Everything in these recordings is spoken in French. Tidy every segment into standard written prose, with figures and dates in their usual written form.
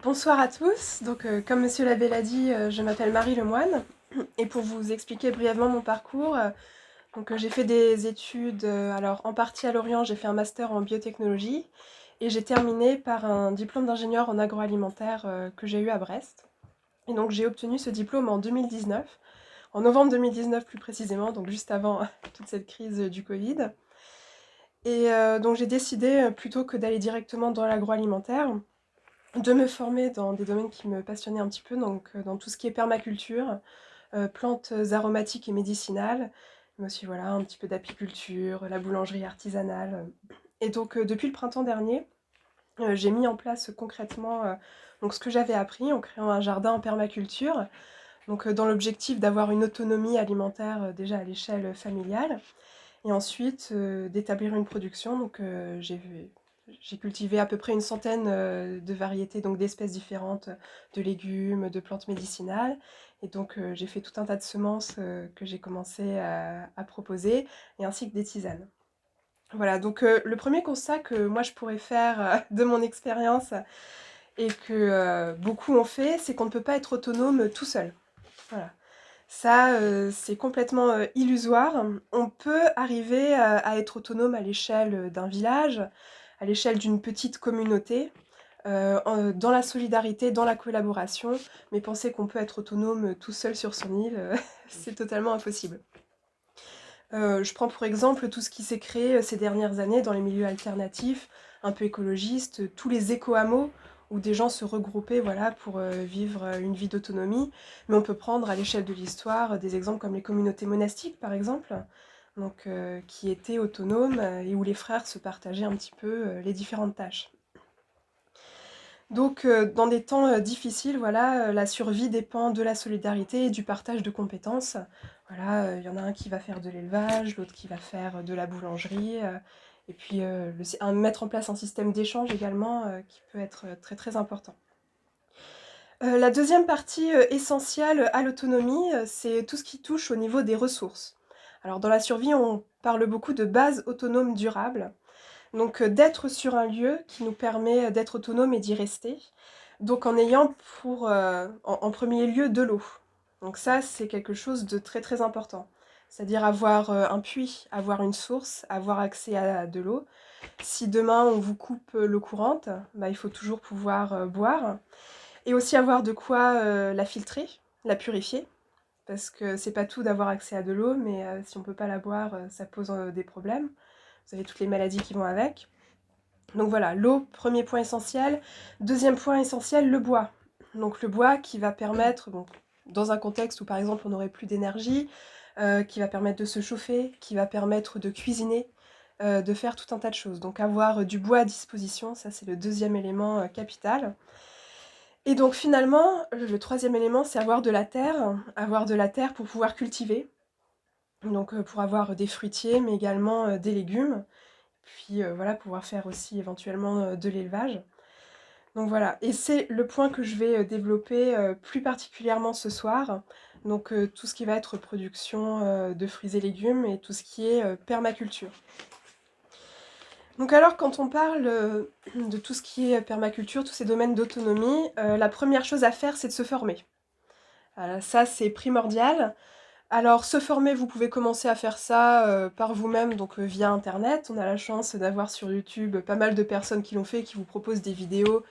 Bonsoir à tous. Comme Monsieur l'abbé l'a dit, je m'appelle Marie Lemoine. Et pour vous expliquer brièvement mon parcours, j'ai fait des études, alors en partie à Lorient, j'ai fait un master en biotechnologie et j'ai terminé par un diplôme d'ingénieur en agroalimentaire que j'ai eu à Brest. Et donc j'ai obtenu ce diplôme en 2019, en novembre 2019 plus précisément, donc juste avant toute cette crise du Covid. Donc j'ai décidé, plutôt que d'aller directement dans l'agroalimentaire, de me former dans des domaines qui me passionnaient un petit peu, dans tout ce qui est permaculture, plantes aromatiques et médicinales, mais aussi voilà, un petit peu d'apiculture, la boulangerie artisanale. Depuis le printemps dernier, j'ai mis en place concrètement ce que j'avais appris en créant un jardin en permaculture, dans l'objectif d'avoir une autonomie alimentaire déjà à l'échelle familiale, et ensuite d'établir une production. J'ai cultivé à peu près une centaine de variétés, donc d'espèces différentes de légumes, de plantes médicinales. J'ai fait tout un tas de semences que j'ai commencé à proposer, et ainsi que des tisanes. Voilà, le premier constat que moi je pourrais faire de mon expérience et que beaucoup ont fait, c'est qu'on ne peut pas être autonome tout seul. Voilà. Ça, c'est complètement illusoire. On peut arriver à être autonome à l'échelle d'un village, à l'échelle d'une petite communauté, dans la solidarité, dans la collaboration, mais penser qu'on peut être autonome tout seul sur son île, c'est totalement impossible. Je prends pour exemple tout ce qui s'est créé ces dernières années dans les milieux alternatifs, un peu écologistes, tous les éco-hameaux où des gens se regroupaient voilà, pour vivre une vie d'autonomie. Mais on peut prendre à l'échelle de l'histoire des exemples comme les communautés monastiques par exemple, qui étaient autonomes et où les frères se partageaient un petit peu les différentes tâches. Dans des temps difficiles, voilà, la survie dépend de la solidarité et du partage de compétences. Voilà, il y en a un qui va faire de l'élevage, l'autre qui va faire de la boulangerie, et puis mettre en place un système d'échange également qui peut être très très important. La deuxième partie essentielle à l'autonomie, c'est tout ce qui touche au niveau des ressources. Alors dans la survie, on parle beaucoup de base autonome durable. D'être sur un lieu qui nous permet d'être autonome et d'y rester. Donc en ayant en premier lieu de l'eau. Donc ça, c'est quelque chose de très très important. C'est-à-dire avoir un puits, avoir une source, avoir accès à de l'eau. Si demain on vous coupe l'eau courante, bah, il faut toujours pouvoir boire. Et aussi avoir de quoi la filtrer, la purifier. Parce que c'est pas tout d'avoir accès à de l'eau, mais si on peut pas la boire, ça pose des problèmes. Vous avez toutes les maladies qui vont avec. Donc voilà, l'eau, premier point essentiel. Deuxième point essentiel, le bois. Donc le bois qui va permettre, bon, dans un contexte où par exemple on n'aurait plus d'énergie, qui va permettre de se chauffer, qui va permettre de cuisiner, de faire tout un tas de choses. Donc avoir du bois à disposition, ça c'est le deuxième élément capital. Et donc finalement, le troisième élément, c'est avoir de la terre pour pouvoir cultiver. Pour avoir des fruitiers, mais également des légumes. Puis voilà, pouvoir faire aussi éventuellement de l'élevage. Donc voilà, et c'est le point que je vais développer plus particulièrement ce soir. Tout ce qui va être production de fruits et légumes et tout ce qui est permaculture. Donc alors quand on parle de tout ce qui est permaculture, tous ces domaines d'autonomie, la première chose à faire c'est de se former. Ça c'est primordial. Alors, se former, vous pouvez commencer à faire ça par vous-même, via Internet. On a la chance d'avoir sur YouTube pas mal de personnes qui l'ont fait, qui vous proposent des vidéos,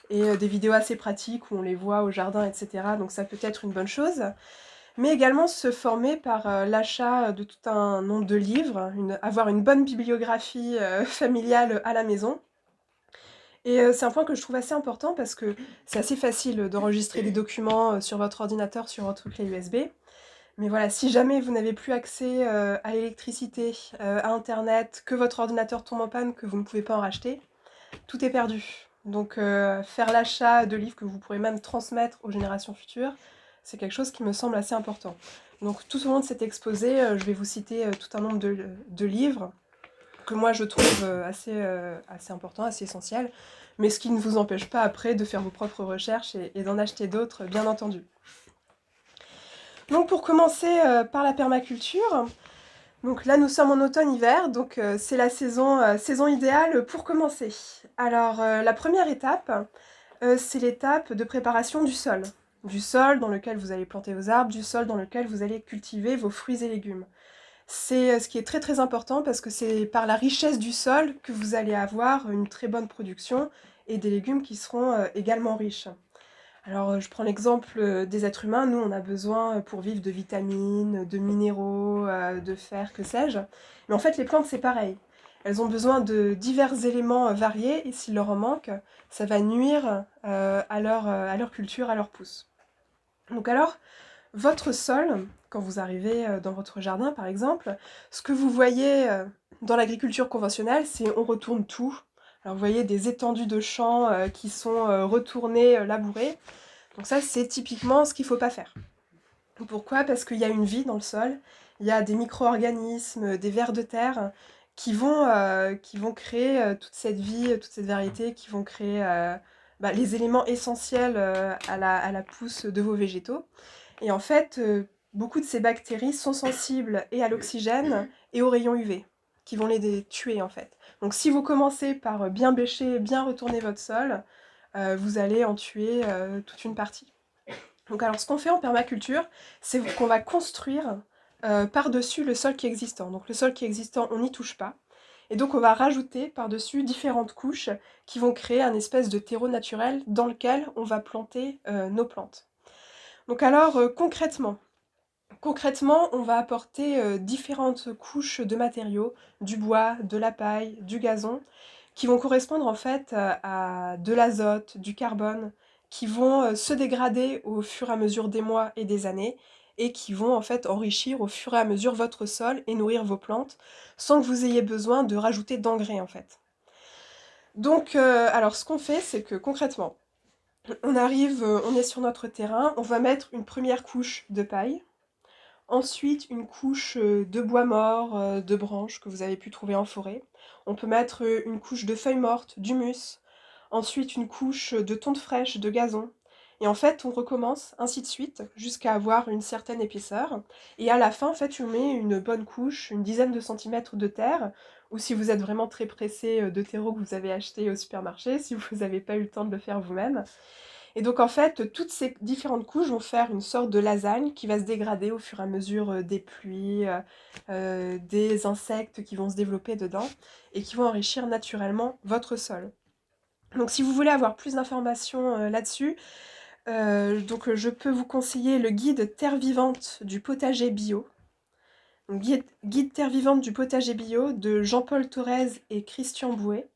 et des vidéos assez pratiques où on les voit au jardin, etc. Donc ça peut être une bonne chose. Mais également se former par l'achat de tout un nombre de livres, avoir une bonne bibliographie familiale à la maison. Et c'est un point que je trouve assez important parce que c'est assez facile d'enregistrer des documents sur votre ordinateur, sur votre clé USB. Mais voilà, si jamais vous n'avez plus accès à l'électricité, à internet, que votre ordinateur tombe en panne, que vous ne pouvez pas en racheter, tout est perdu. Faire l'achat de livres que vous pourrez même transmettre aux générations futures, c'est quelque chose qui me semble assez important. Donc tout au long de cet exposé, je vais vous citer tout un nombre de livres que moi je trouve assez importants, assez essentiels, mais ce qui ne vous empêche pas après de faire vos propres recherches et d'en acheter d'autres, bien entendu. Donc pour commencer par la permaculture, donc là nous sommes en automne-hiver, c'est la saison idéale pour commencer. Alors la première étape, C'est l'étape de préparation du sol. Du sol dans lequel vous allez planter vos arbres, du sol dans lequel vous allez cultiver vos fruits et légumes. C'est ce qui est très très important parce que c'est par la richesse du sol que vous allez avoir une très bonne production et des légumes qui seront également riches. Alors je prends l'exemple des êtres humains, nous on a besoin pour vivre de vitamines, de minéraux, de fer, que sais-je. Mais en fait les plantes c'est pareil. Elles ont besoin de divers éléments variés et s'il leur en manque, ça va nuire à leur culture, à leur pousse. Donc alors, votre sol, quand vous arrivez dans votre jardin par exemple, ce que vous voyez dans l'agriculture conventionnelle, c'est on retourne tout. Alors vous voyez des étendues de champs qui sont retournés, labourés. Donc ça, c'est typiquement ce qu'il ne faut pas faire. Pourquoi? Parce qu'il y a une vie dans le sol, il y a des micro-organismes, des vers de terre qui vont créer toute cette vie, toute cette variété, qui vont créer les éléments essentiels à la pousse de vos végétaux. Et en fait, beaucoup de ces bactéries sont sensibles et à l'oxygène et aux rayons UV, qui vont les tuer en fait. Donc si vous commencez par bien bêcher, bien retourner votre sol, vous allez en tuer toute une partie. Donc alors ce qu'on fait en permaculture, c'est qu'on va construire par-dessus le sol qui est existant. Donc le sol qui est existant, on n'y touche pas. Et donc on va rajouter par-dessus différentes couches qui vont créer un espèce de terreau naturel dans lequel on va planter nos plantes. Donc alors concrètement, on va apporter différentes couches de matériaux, du bois, de la paille, du gazon, qui vont correspondre en fait à de l'azote, du carbone, qui vont se dégrader au fur et à mesure des mois et des années, et qui vont en fait enrichir au fur et à mesure votre sol et nourrir vos plantes, sans que vous ayez besoin de rajouter d'engrais en fait. Donc, alors ce qu'on fait, c'est que concrètement, on arrive, on est sur notre terrain, on va mettre une première couche de paille, ensuite une couche de bois mort, de branches que vous avez pu trouver en forêt. On peut mettre une couche de feuilles mortes, d'humus, ensuite une couche de tonte fraîche, de gazon. Et en fait, on recommence ainsi de suite jusqu'à avoir une certaine épaisseur. Et à la fin, en fait, on met une bonne couche, une dizaine de centimètres de terre, ou si vous êtes vraiment très pressé de terreau que vous avez acheté au supermarché, si vous n'avez pas eu le temps de le faire vous-même. Et donc en fait, toutes ces différentes couches vont faire une sorte de lasagne qui va se dégrader au fur et à mesure des pluies, des insectes qui vont se développer dedans et qui vont enrichir naturellement votre sol. Donc si vous voulez avoir plus d'informations là-dessus, je peux vous conseiller le guide Terre vivante du potager bio. Donc, guide Terre vivante du potager bio de Jean-Paul Thorez et Christian Bouet.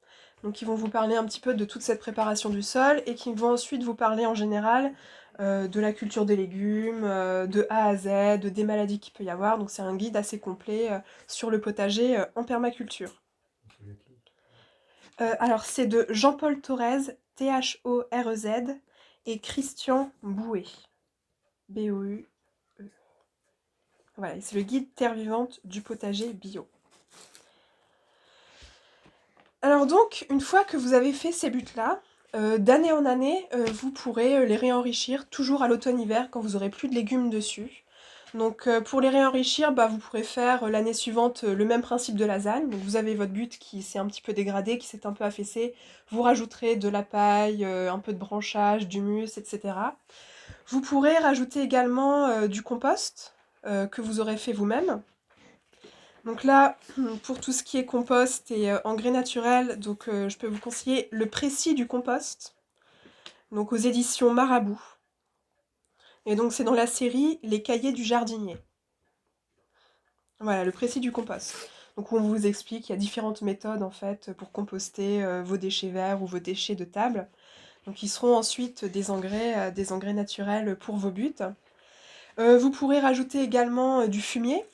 Donc ils vont vous parler un petit peu de toute cette préparation du sol et qui vont ensuite vous parler en général de la culture des légumes, de A à Z, des maladies qu'il peut y avoir. Donc c'est un guide assez complet sur le potager en permaculture. Alors c'est de Jean-Paul Thorez, Thorez, et Christian Bouet, Boue. Voilà, c'est le guide Terre vivante du potager bio. Alors donc, une fois que vous avez fait ces buts-là, d'année en année, vous pourrez les réenrichir toujours à l'automne-hiver quand vous aurez plus de légumes dessus. Donc pour les réenrichir, vous pourrez faire l'année suivante le même principe de lasagne. Donc vous avez votre but qui s'est un petit peu dégradé, qui s'est un peu affaissé. Vous rajouterez de la paille, un peu de branchage, d'humus, etc. Vous pourrez rajouter également du compost que vous aurez fait vous-même. Donc là, pour tout ce qui est compost et engrais naturel, je peux vous conseiller le précis du compost, donc aux éditions Marabout. Et donc c'est dans la série Les cahiers du jardinier. Voilà, le précis du compost. Donc on vous explique qu'il y a différentes méthodes en fait pour composter vos déchets verts ou vos déchets de table. Donc ils seront ensuite des engrais naturels pour vos buts. Vous pourrez rajouter également du fumier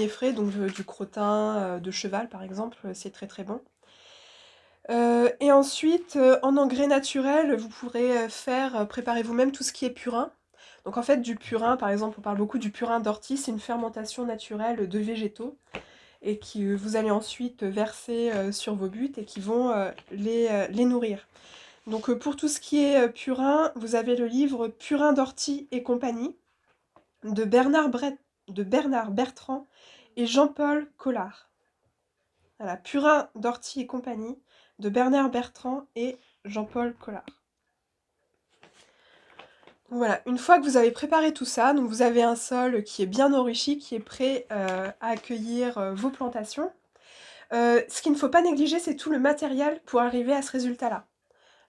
frais, donc du crottin de cheval par exemple, c'est très très bon. Et ensuite, en engrais naturel, vous pourrez préparer vous-même tout ce qui est purin. Donc en fait, du purin, par exemple, on parle beaucoup du purin d'ortie, c'est une fermentation naturelle de végétaux et qui vous allez ensuite verser sur vos buts et qui vont les nourrir. Donc pour tout ce qui est purin, vous avez le livre Purin d'ortie et compagnie de de Bernard Bertrand et Jean-Paul Collard. Voilà, Purin d'ortie et compagnie de Bernard Bertrand et Jean-Paul Collard. Voilà, une fois que vous avez préparé tout ça, donc vous avez un sol qui est bien enrichi, qui est prêt, à accueillir, vos plantations. Ce qu'il ne faut pas négliger, c'est tout le matériel pour arriver à ce résultat-là.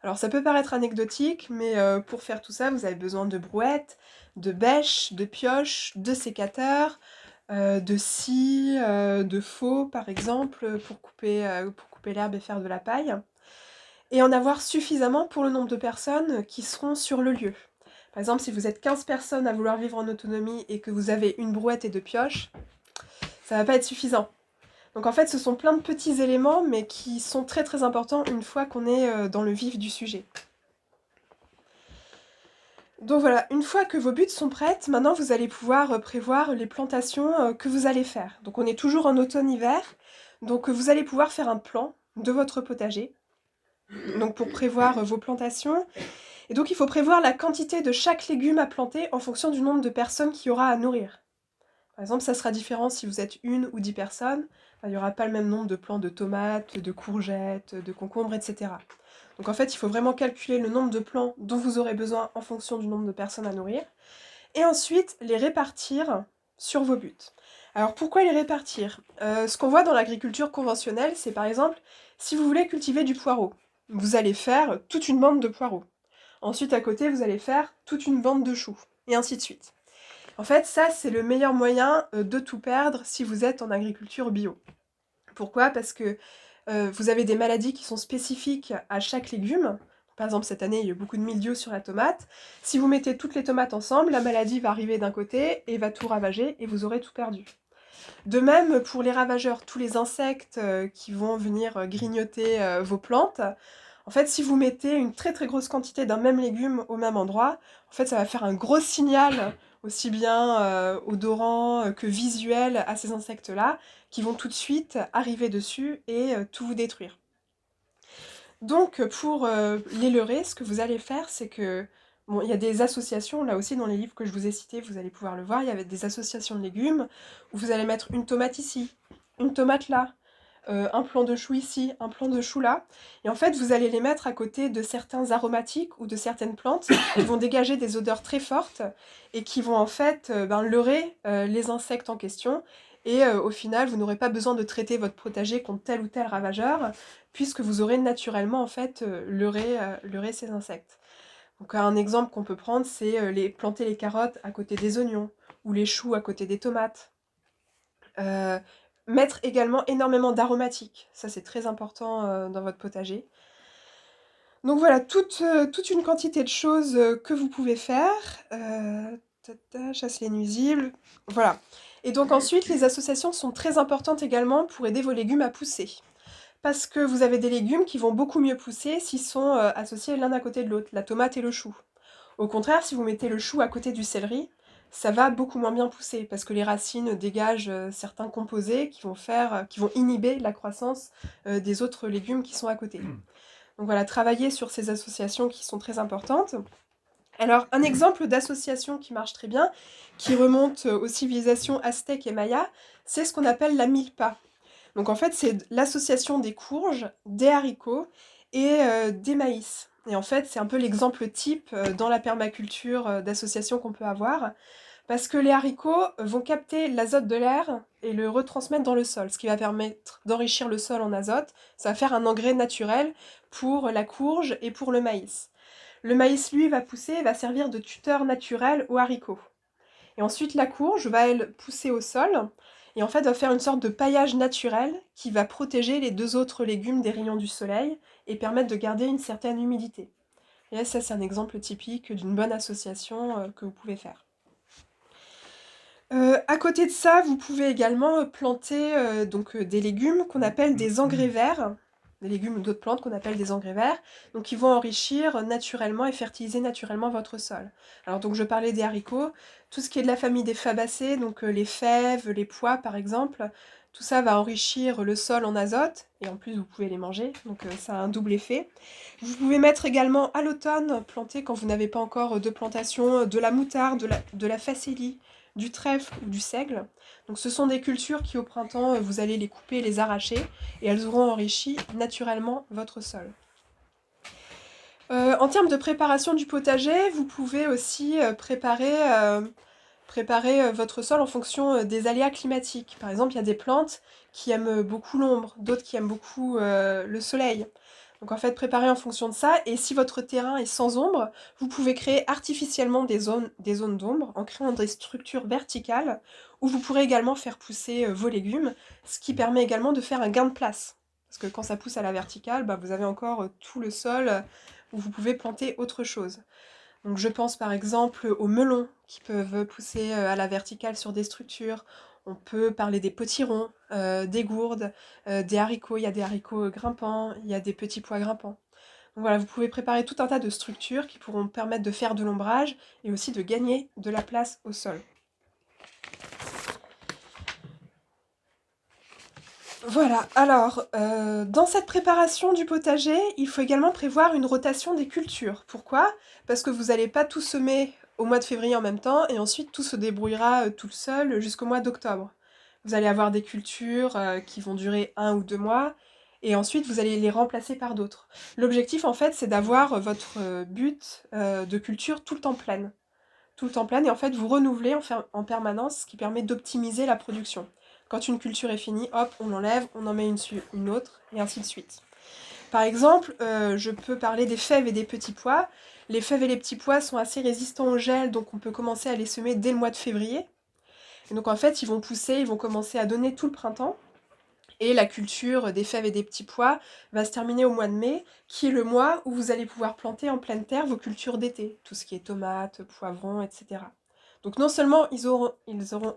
Alors ça peut paraître anecdotique, mais pour faire tout ça, vous avez besoin de brouettes, de bêches, de pioches, de sécateurs, de scie, de faux par exemple, pour couper l'herbe et faire de la paille et en avoir suffisamment pour le nombre de personnes qui seront sur le lieu. Par exemple, si vous êtes 15 personnes à vouloir vivre en autonomie et que vous avez une brouette et 2 pioches, ça va pas être suffisant. Donc en fait, ce sont plein de petits éléments, mais qui sont très très importants une fois qu'on est, dans le vif du sujet. Donc voilà, une fois que vos buttes sont prêtes, maintenant vous allez pouvoir, prévoir les plantations, que vous allez faire. Donc on est toujours en automne-hiver, donc vous allez pouvoir faire un plan de votre potager, donc pour prévoir, vos plantations et donc il faut prévoir la quantité de chaque légume à planter en fonction du nombre de personnes qu'il y aura à nourrir. Par exemple, ça sera différent si vous êtes 1 ou 10 personnes, il n'y aura pas le même nombre de plants de tomates, de courgettes, de concombres, et cetera. Donc en fait, il faut vraiment calculer le nombre de plants dont vous aurez besoin en fonction du nombre de personnes à nourrir, et ensuite les répartir sur vos buts. Alors pourquoi les répartir? Ce qu'on voit dans l'agriculture conventionnelle, c'est par exemple, si vous voulez cultiver du poireau, vous allez faire toute une bande de poireaux. Ensuite, à côté, vous allez faire toute une bande de choux, et ainsi de suite. En fait, ça, c'est le meilleur moyen de tout perdre si vous êtes en agriculture bio. Pourquoi? Parce que vous avez des maladies qui sont spécifiques à chaque légume. Par exemple, cette année, il y a eu beaucoup de mildiou sur la tomate. Si vous mettez toutes les tomates ensemble, la maladie va arriver d'un côté et va tout ravager et vous aurez tout perdu. De même, pour les ravageurs, tous les insectes qui vont venir grignoter vos plantes, en fait, si vous mettez une très très grosse quantité d'un même légume au même endroit, en fait, ça va faire un gros signal, aussi bien odorant que visuel, à ces insectes-là, qui vont tout de suite arriver dessus et tout vous détruire. Donc, pour les leurrer, ce que vous allez faire, c'est que bon, il y a des associations, là aussi dans les livres que je vous ai cités, vous allez pouvoir le voir, il y avait des associations de légumes, où vous allez mettre une tomate ici, une tomate là, un plant de chou ici, un plant de chou là. Et en fait, vous allez les mettre à côté de certains aromatiques ou de certaines plantes qui vont dégager des odeurs très fortes et qui vont en fait leurrer les insectes en question. Et au final, vous n'aurez pas besoin de traiter votre potager contre tel ou tel ravageur, puisque vous aurez naturellement en fait leurré ces insectes. Donc un exemple qu'on peut prendre, c'est planter les carottes à côté des oignons ou les choux à côté des tomates. Heu, Mettre également énormément d'aromatiques, ça c'est très important, dans votre potager. Donc voilà, toute une quantité de choses, que vous pouvez faire, chasse les nuisibles, voilà. Et donc ensuite, les associations sont très importantes également pour aider vos légumes à pousser. Parce que vous avez des légumes qui vont beaucoup mieux pousser s'ils sont, associés l'un à côté de l'autre, la tomate et le chou. Au contraire, si vous mettez le chou à côté du céleri, ça va beaucoup moins bien pousser parce que les racines dégagent certains composés qui vont inhiber la croissance des autres légumes qui sont à côté. Donc voilà, travailler sur ces associations qui sont très importantes. Alors, un exemple d'association qui marche très bien, qui remonte aux civilisations aztèques et mayas, c'est ce qu'on appelle la milpa. Donc en fait, c'est l'association des courges, des haricots et des maïs. Et en fait, c'est un peu l'exemple type dans la permaculture d'association qu'on peut avoir, parce que les haricots vont capter l'azote de l'air et le retransmettre dans le sol, ce qui va permettre d'enrichir le sol en azote. Ça va faire un engrais naturel pour la courge et pour le maïs. Le maïs, lui, va pousser et va servir de tuteur naturel aux haricots. Et ensuite, la courge va, elle, pousser au sol et en fait va faire une sorte de paillage naturel qui va protéger les deux autres légumes des rayons du soleil et permettre de garder une certaine humidité. Et là, ça, c'est un exemple typique d'une bonne association que vous pouvez faire. À côté de ça, vous pouvez également planter des légumes qu'on appelle des engrais verts, des légumes ou d'autres plantes qu'on appelle des engrais verts, donc qui vont enrichir naturellement et fertiliser naturellement votre sol. Alors donc je parlais des haricots, tout ce qui est de la famille des fabacées, donc les fèves, les pois par exemple, tout ça va enrichir le sol en azote, et en plus vous pouvez les manger, donc ça a un double effet. Vous pouvez mettre également à l'automne, planter quand vous n'avez pas encore de plantation, de la moutarde, de la facélie, du trèfle ou du seigle. Donc ce sont des cultures qui au printemps, vous allez les couper, les arracher, et elles auront enrichi naturellement votre sol. En termes de préparation du potager, vous pouvez aussi, préparer votre sol en fonction des aléas climatiques. Par exemple, il y a des plantes qui aiment beaucoup l'ombre, d'autres qui aiment beaucoup le soleil. Donc en fait, préparez en fonction de ça. Et si votre terrain est sans ombre, vous pouvez créer artificiellement des zones d'ombre en créant des structures verticales où vous pourrez également faire pousser vos légumes, ce qui permet également de faire un gain de place. Parce que quand ça pousse à la verticale, bah, vous avez encore tout le sol où vous pouvez planter autre chose. Donc je pense par exemple aux melons qui peuvent pousser à la verticale sur des structures. On peut parler des potirons, des gourdes, des haricots. Il y a des haricots grimpants, il y a des petits pois grimpants. Donc voilà, vous pouvez préparer tout un tas de structures qui pourront permettre de faire de l'ombrage et aussi de gagner de la place au sol. Voilà, alors, dans cette préparation du potager, il faut également prévoir une rotation des cultures. Pourquoi? Parce que vous n'allez pas tout semer au mois de février en même temps et ensuite tout se débrouillera tout seul jusqu'au mois d'octobre. Vous allez avoir des cultures qui vont durer 1 ou 2 mois et ensuite vous allez les remplacer par d'autres. L'objectif en fait c'est d'avoir votre but de culture tout le temps pleine. Tout le temps pleine et en fait vous renouvelez en permanence, ce qui permet d'optimiser la production. Quand une culture est finie, hop, on l'enlève, on en met une autre, et ainsi de suite. Par exemple, je peux parler des fèves et des petits pois. Les fèves et les petits pois sont assez résistants au gel, donc on peut commencer à les semer dès le mois de février. Et donc en fait, ils vont pousser, ils vont commencer à donner tout le printemps. Et la culture des fèves et des petits pois va se terminer au mois de mai, qui est le mois où vous allez pouvoir planter en pleine terre vos cultures d'été, tout ce qui est tomates, poivrons, etc. Donc non seulement ils auront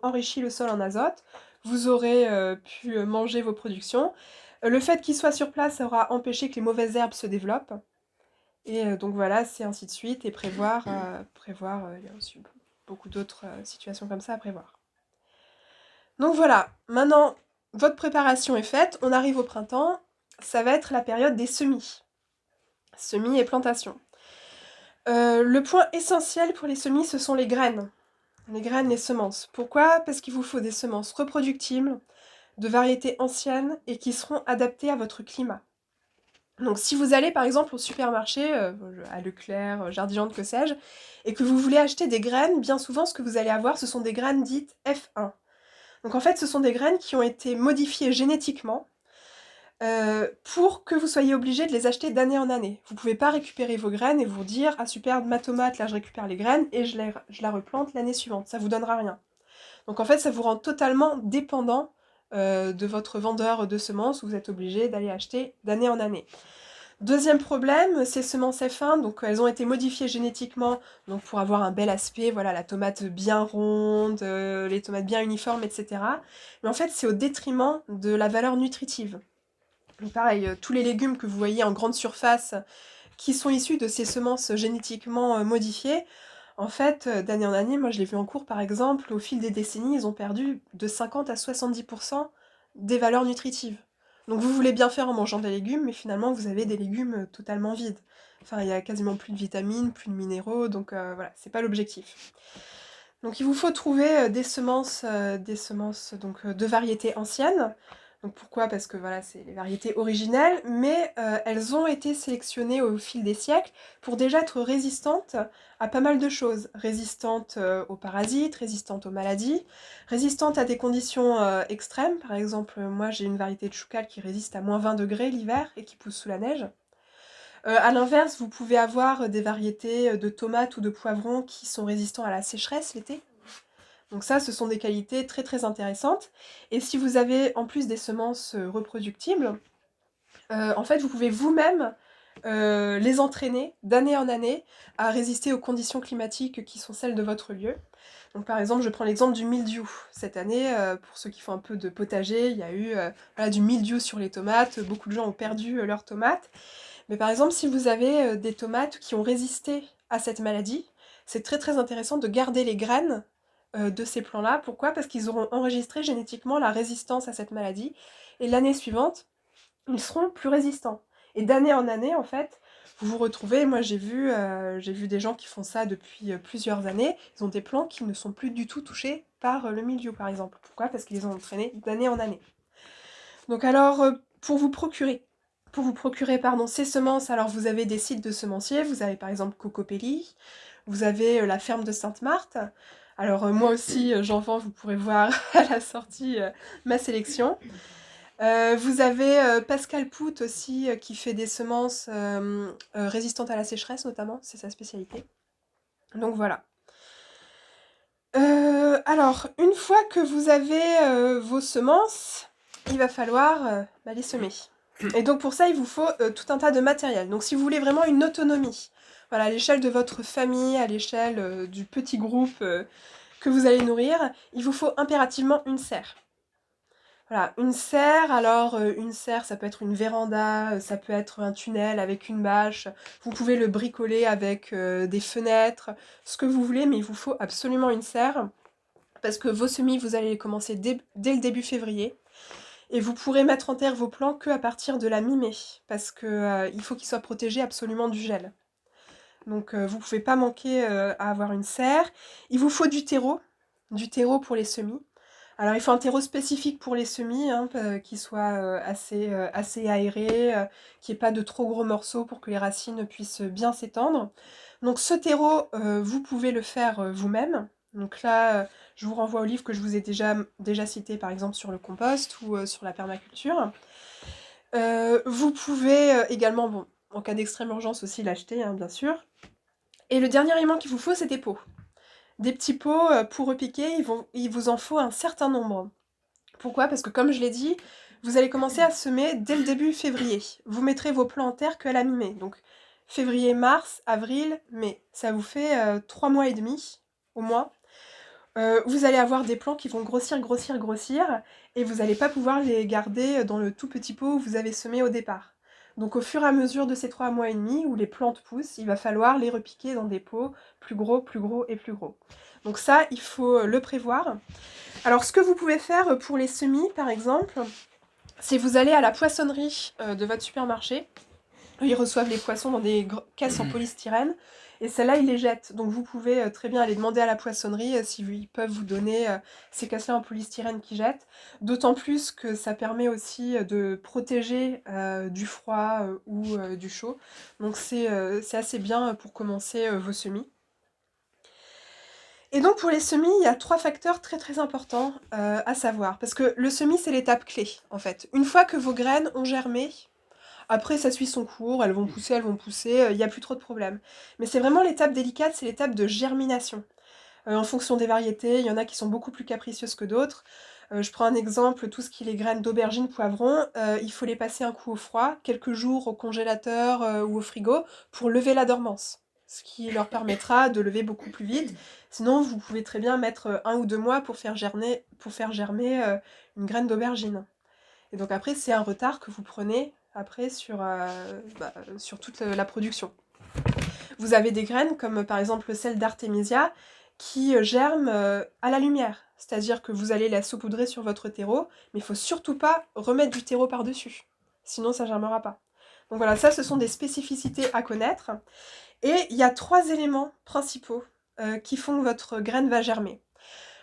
enrichi le sol en azote, vous aurez pu manger vos productions, le fait qu'ils soient sur place aura empêché que les mauvaises herbes se développent, et donc voilà, c'est ainsi de suite, et il y a aussi beaucoup d'autres situations comme ça à prévoir. Donc voilà, maintenant, votre préparation est faite, on arrive au printemps, ça va être la période des semis. Semis et plantation. Le point essentiel pour les semis, ce sont les graines. Les graines, les semences. Pourquoi? Parce qu'il vous faut des semences reproductibles, de variétés anciennes et qui seront adaptées à votre climat. Donc si vous allez par exemple au supermarché, à Leclerc, Jardiland, que sais-je, et que vous voulez acheter des graines, bien souvent ce que vous allez avoir, ce sont des graines dites F1. Donc en fait, ce sont des graines qui ont été modifiées génétiquement pour que vous soyez obligé de les acheter d'année en année. Vous pouvez pas récupérer vos graines et vous dire ah super, ma tomate, là je récupère les graines et je la replante l'année suivante. Ça vous donnera rien. Donc en fait, ça vous rend totalement dépendant de votre vendeur de semences où vous êtes obligé d'aller acheter d'année en année. Deuxième problème, ces semences F1, donc elles ont été modifiées génétiquement donc pour avoir un bel aspect, voilà, la tomate bien ronde, les tomates bien uniformes, etc. Mais en fait, c'est au détriment de la valeur nutritive. Donc pareil, tous les légumes que vous voyez en grande surface qui sont issus de ces semences génétiquement modifiées, en fait, d'année en année, moi je l'ai vu en cours par exemple, au fil des décennies, ils ont perdu de 50 à 70% des valeurs nutritives. Donc vous voulez bien faire en mangeant des légumes, mais finalement vous avez des légumes totalement vides. Enfin, il y a quasiment plus de vitamines, plus de minéraux, donc voilà, c'est pas l'objectif. Donc il vous faut trouver des semences donc, de variétés anciennes. Donc pourquoi? Parce que voilà, c'est les variétés originelles, mais elles ont été sélectionnées au fil des siècles pour déjà être résistantes à pas mal de choses. Résistantes aux parasites, résistantes aux maladies, résistantes à des conditions extrêmes. Par exemple, moi j'ai une variété de choucal qui résiste à -20 degrés l'hiver et qui pousse sous la neige. À l'inverse, vous pouvez avoir des variétés de tomates ou de poivrons qui sont résistants à la sécheresse l'été. Donc ça, ce sont des qualités très très intéressantes. Et si vous avez en plus des semences reproductibles, en fait, vous pouvez vous-même les entraîner d'année en année à résister aux conditions climatiques qui sont celles de votre lieu. Donc par exemple, je prends l'exemple du mildiou. Cette année, pour ceux qui font un peu de potager, il y a eu voilà, du mildiou sur les tomates. Beaucoup de gens ont perdu leurs tomates. Mais par exemple, si vous avez des tomates qui ont résisté à cette maladie, c'est très très intéressant de garder les graines de ces plants-là. Pourquoi? Parce qu'ils auront enregistré génétiquement la résistance à cette maladie. Et l'année suivante, ils seront plus résistants. Et d'année en année, en fait, vous vous retrouvez, moi j'ai vu des gens qui font ça depuis plusieurs années, ils ont des plants qui ne sont plus du tout touchés par le mildiou, par exemple. Pourquoi? Parce qu'ils les ont entraînés d'année en année. Donc alors, pour vous procurer pour vous procurer pardon, ces semences, alors vous avez des sites de semenciers, vous avez par exemple Cocopelli, vous avez la ferme de Sainte-Marthe. Alors moi aussi j'en vends, vous pourrez voir à la sortie ma sélection. Vous avez Pascal Pout aussi qui fait des semences résistantes à la sécheresse notamment, c'est sa spécialité. Donc voilà. Alors, une fois que vous avez vos semences, il va falloir les semer. Et donc pour ça, il vous faut tout un tas de matériel. Donc si vous voulez vraiment une autonomie, voilà, à l'échelle de votre famille, à l'échelle du petit groupe que vous allez nourrir, il vous faut impérativement une serre. Voilà, une serre, alors une serre, ça peut être une véranda, ça peut être un tunnel avec une bâche, vous pouvez le bricoler avec des fenêtres, ce que vous voulez, mais il vous faut absolument une serre, parce que vos semis, vous allez les commencer dès le début février, et vous pourrez mettre en terre vos plants qu'à partir de la mi-mai, parce que il faut qu'ils soient protégés absolument du gel. Donc vous pouvez pas manquer à avoir une serre. Il vous faut du terreau pour les semis. Alors il faut un terreau spécifique pour les semis, hein, qui soit assez aéré, qu'il n'y ait pas de trop gros morceaux pour que les racines puissent bien s'étendre. Donc ce terreau, vous pouvez le faire vous-même. Donc là, je vous renvoie au livre que je vous ai déjà cité, par exemple sur le compost ou sur la permaculture. Vous pouvez également, bon, en cas d'extrême urgence aussi l'acheter, hein, bien sûr. Et le dernier élément qu'il vous faut, c'est des pots. Des petits pots pour repiquer, il vous en faut un certain nombre. Pourquoi? Parce que comme je l'ai dit, vous allez commencer à semer dès le début février. Vous mettrez vos plants en terre qu'à la mi-mai. Donc février, mars, avril, mai. Ça vous fait 3 mois et demi, au moins. Vous allez avoir des plants qui vont grossir, grossir, grossir, et vous n'allez pas pouvoir les garder dans le tout petit pot où vous avez semé au départ. Donc au fur et à mesure de ces 3 mois et demi, où les plantes poussent, il va falloir les repiquer dans des pots plus gros, plus gros et plus gros. Donc ça, il faut le prévoir. Alors ce que vous pouvez faire pour les semis, par exemple, c'est vous allez à la poissonnerie de votre supermarché. Ils reçoivent les poissons dans des caisses en polystyrène, et celles-là, ils les jettent. Donc vous pouvez très bien aller demander à la poissonnerie s'ils peuvent vous donner ces caisses-là en polystyrène qu'ils jettent. D'autant plus que ça permet aussi de protéger du froid ou du chaud. Donc c'est assez bien pour commencer vos semis. Et donc pour les semis, il y a 3 facteurs très très importants à savoir. Parce que le semis, c'est l'étape clé, en fait. Une fois que vos graines ont germé, après ça suit son cours, elles vont pousser, il n'y a plus trop de problèmes. Mais c'est vraiment l'étape délicate, c'est l'étape de germination. En fonction des variétés, il y en a qui sont beaucoup plus capricieuses que d'autres. Je prends un exemple, tout ce qui est les graines d'aubergine, poivron, il faut les passer un coup au froid, quelques jours au congélateur ou au frigo, pour lever la dormance. Ce qui leur permettra de lever beaucoup plus vite. Sinon, vous pouvez très bien mettre 1 ou 2 mois pour faire germer une graine d'aubergine. Et donc après, c'est un retard que vous prenez après sur toute la production. Vous avez des graines comme par exemple celle d'Artemisia qui germe à la lumière. C'est-à-dire que vous allez la saupoudrer sur votre terreau, mais il faut surtout pas remettre du terreau par-dessus. Sinon, ça germera pas. Donc voilà, ça, ce sont des spécificités à connaître. Et il y a 3 éléments principaux qui font que votre graine va germer.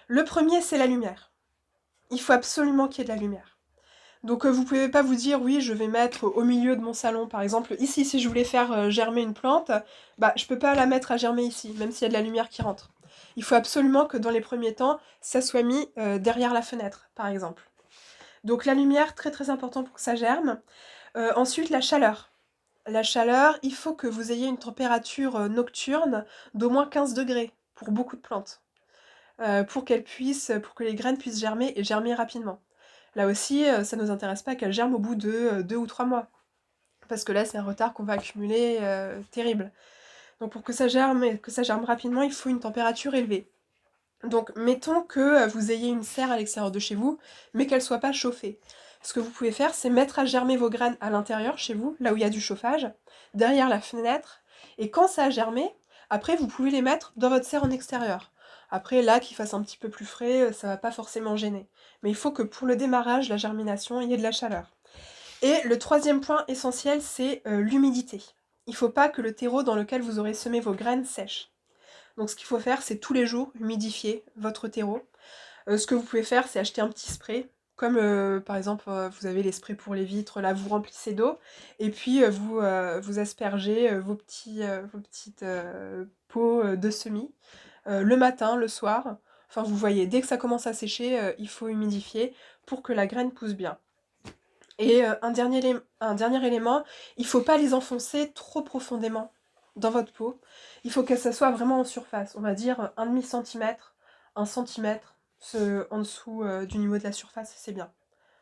Le premier, c'est la lumière. Il faut absolument qu'il y ait de la lumière. Donc vous pouvez pas vous dire oui je vais mettre au milieu de mon salon par exemple. Ici si je voulais faire germer une plante, je peux pas la mettre à germer ici, même s'il y a de la lumière qui rentre. Il faut absolument que dans les premiers temps, ça soit mis derrière la fenêtre par exemple. Donc la lumière, très très important pour que ça germe. Ensuite la chaleur. La chaleur, il faut que vous ayez une température nocturne d'au moins 15 degrés pour beaucoup de plantes. Pour que les graines puissent germer et germer rapidement. Là aussi, ça ne nous intéresse pas qu'elles germent au bout de 2 ou 3 mois. Parce que là, c'est un retard qu'on va accumuler terrible. Donc pour que ça germe et que ça germe rapidement, il faut une température élevée. Donc mettons que vous ayez une serre à l'extérieur de chez vous, mais qu'elle ne soit pas chauffée. Ce que vous pouvez faire, c'est mettre à germer vos graines à l'intérieur, chez vous, là où il y a du chauffage, derrière la fenêtre, et quand ça a germé, après vous pouvez les mettre dans votre serre en extérieur. Après, là, qu'il fasse un petit peu plus frais, ça va pas forcément gêner. Mais il faut que pour le démarrage, la germination, il y ait de la chaleur. Et le troisième point essentiel, c'est l'humidité. Il ne faut pas que le terreau dans lequel vous aurez semé vos graines sèche. Donc ce qu'il faut faire, c'est tous les jours humidifier votre terreau. Ce que vous pouvez faire, c'est acheter un petit spray. Comme, par exemple, vous avez les sprays pour les vitres, là, vous remplissez d'eau et puis, vous aspergez, vos petites, pots, de semis, le matin, le soir. Enfin, vous voyez, dès que ça commence à sécher, il faut humidifier pour que la graine pousse bien. Et un dernier élément, il faut pas les enfoncer trop profondément dans votre pot. Il faut que ça soit vraiment en surface. On va dire, 1/2 centimètre, 1 centimètre, en dessous, du niveau de la surface, c'est bien.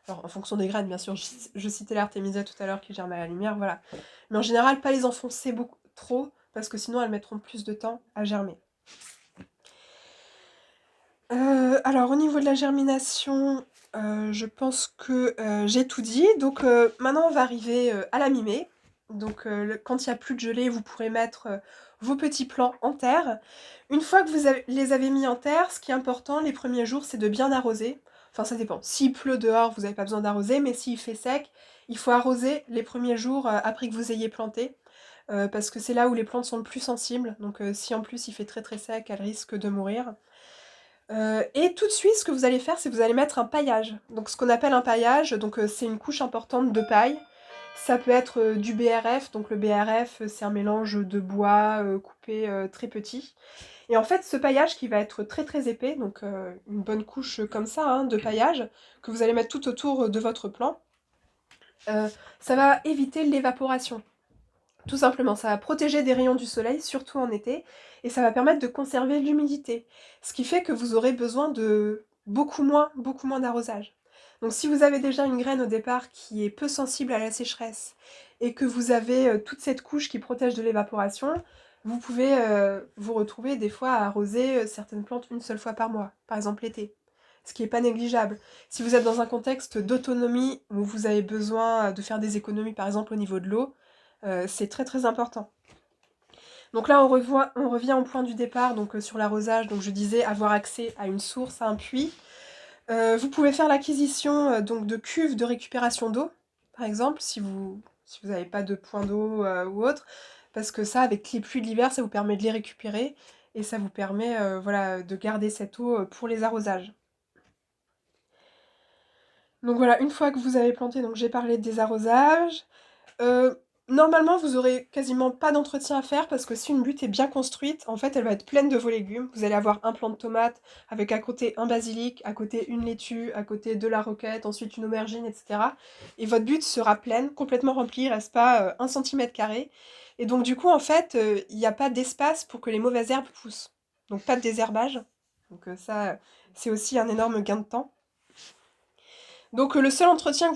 Alors, en fonction des graines, bien sûr, je citais l'artémisia tout à l'heure qui germe à la lumière, voilà. Mais en général, pas les enfoncer beaucoup trop, parce que sinon elles mettront plus de temps à germer. Alors au niveau de la germination, je pense que, j'ai tout dit. Donc, maintenant on va arriver, à la mi-mai. Donc, quand il y a plus de gelée, vous pourrez mettre, vos petits plants en terre. Une fois que vous les avez mis en terre, ce qui est important les premiers jours, c'est de bien arroser. Enfin ça dépend. S'il pleut dehors, vous n'avez pas besoin d'arroser, mais s'il fait sec, il faut arroser les premiers jours, après que vous ayez planté, parce que c'est là où les plantes sont le plus sensibles. Donc, si en plus il fait très, très sec, elles risquent de mourir. Et tout de suite, ce que vous allez faire, c'est que vous allez mettre un paillage. Donc ce qu'on appelle un paillage, donc c'est une couche importante de paille. Ça peut être, du BRF, donc le BRF, c'est un mélange de bois, coupé, très petit. Et en fait, ce paillage qui va être très, très épais, donc une bonne couche, comme ça, hein, de paillage, que vous allez mettre tout autour, de votre plant, heu, ça va éviter l'évaporation. Tout simplement, ça va protéger des rayons du soleil, surtout en été, et ça va permettre de conserver l'humidité. Ce qui fait que vous aurez besoin de beaucoup moins d'arrosage. Donc si vous avez déjà une graine au départ qui est peu sensible à la sécheresse et que vous avez toute cette couche qui protège de l'évaporation, vous pouvez vous retrouver des fois à arroser certaines plantes une seule fois par mois, par exemple l'été, ce qui n'est pas négligeable. Si vous êtes dans un contexte d'autonomie où vous avez besoin de faire des économies, par exemple au niveau de l'eau, c'est très très important. Donc là, on revient au point du départ, donc sur l'arrosage. Donc je disais avoir accès à une source, à un puits. Vous pouvez faire l'acquisition donc de cuves de récupération d'eau, par exemple, si vous n'avez pas de point d'eau ou autre, parce que ça, avec les pluies de l'hiver, ça vous permet de les récupérer et ça vous permet voilà, de garder cette eau pour les arrosages. Donc voilà, une fois que vous avez planté, donc j'ai parlé des arrosages. Heu, Normalement, vous aurez quasiment pas d'entretien à faire parce que si une butte est bien construite, en fait, elle va être pleine de vos légumes. Vous allez avoir un plant de tomates avec à côté un basilic, à côté une laitue, à côté de la roquette, ensuite une aubergine, et cetera. Et votre butte sera pleine, complètement remplie, il reste pas, 1 cm². Et donc du coup, en fait, il y a pas d'espace pour que les mauvaises herbes poussent. Donc pas de désherbage. Donc ça, c'est aussi un énorme gain de temps. Donc le seul entretien que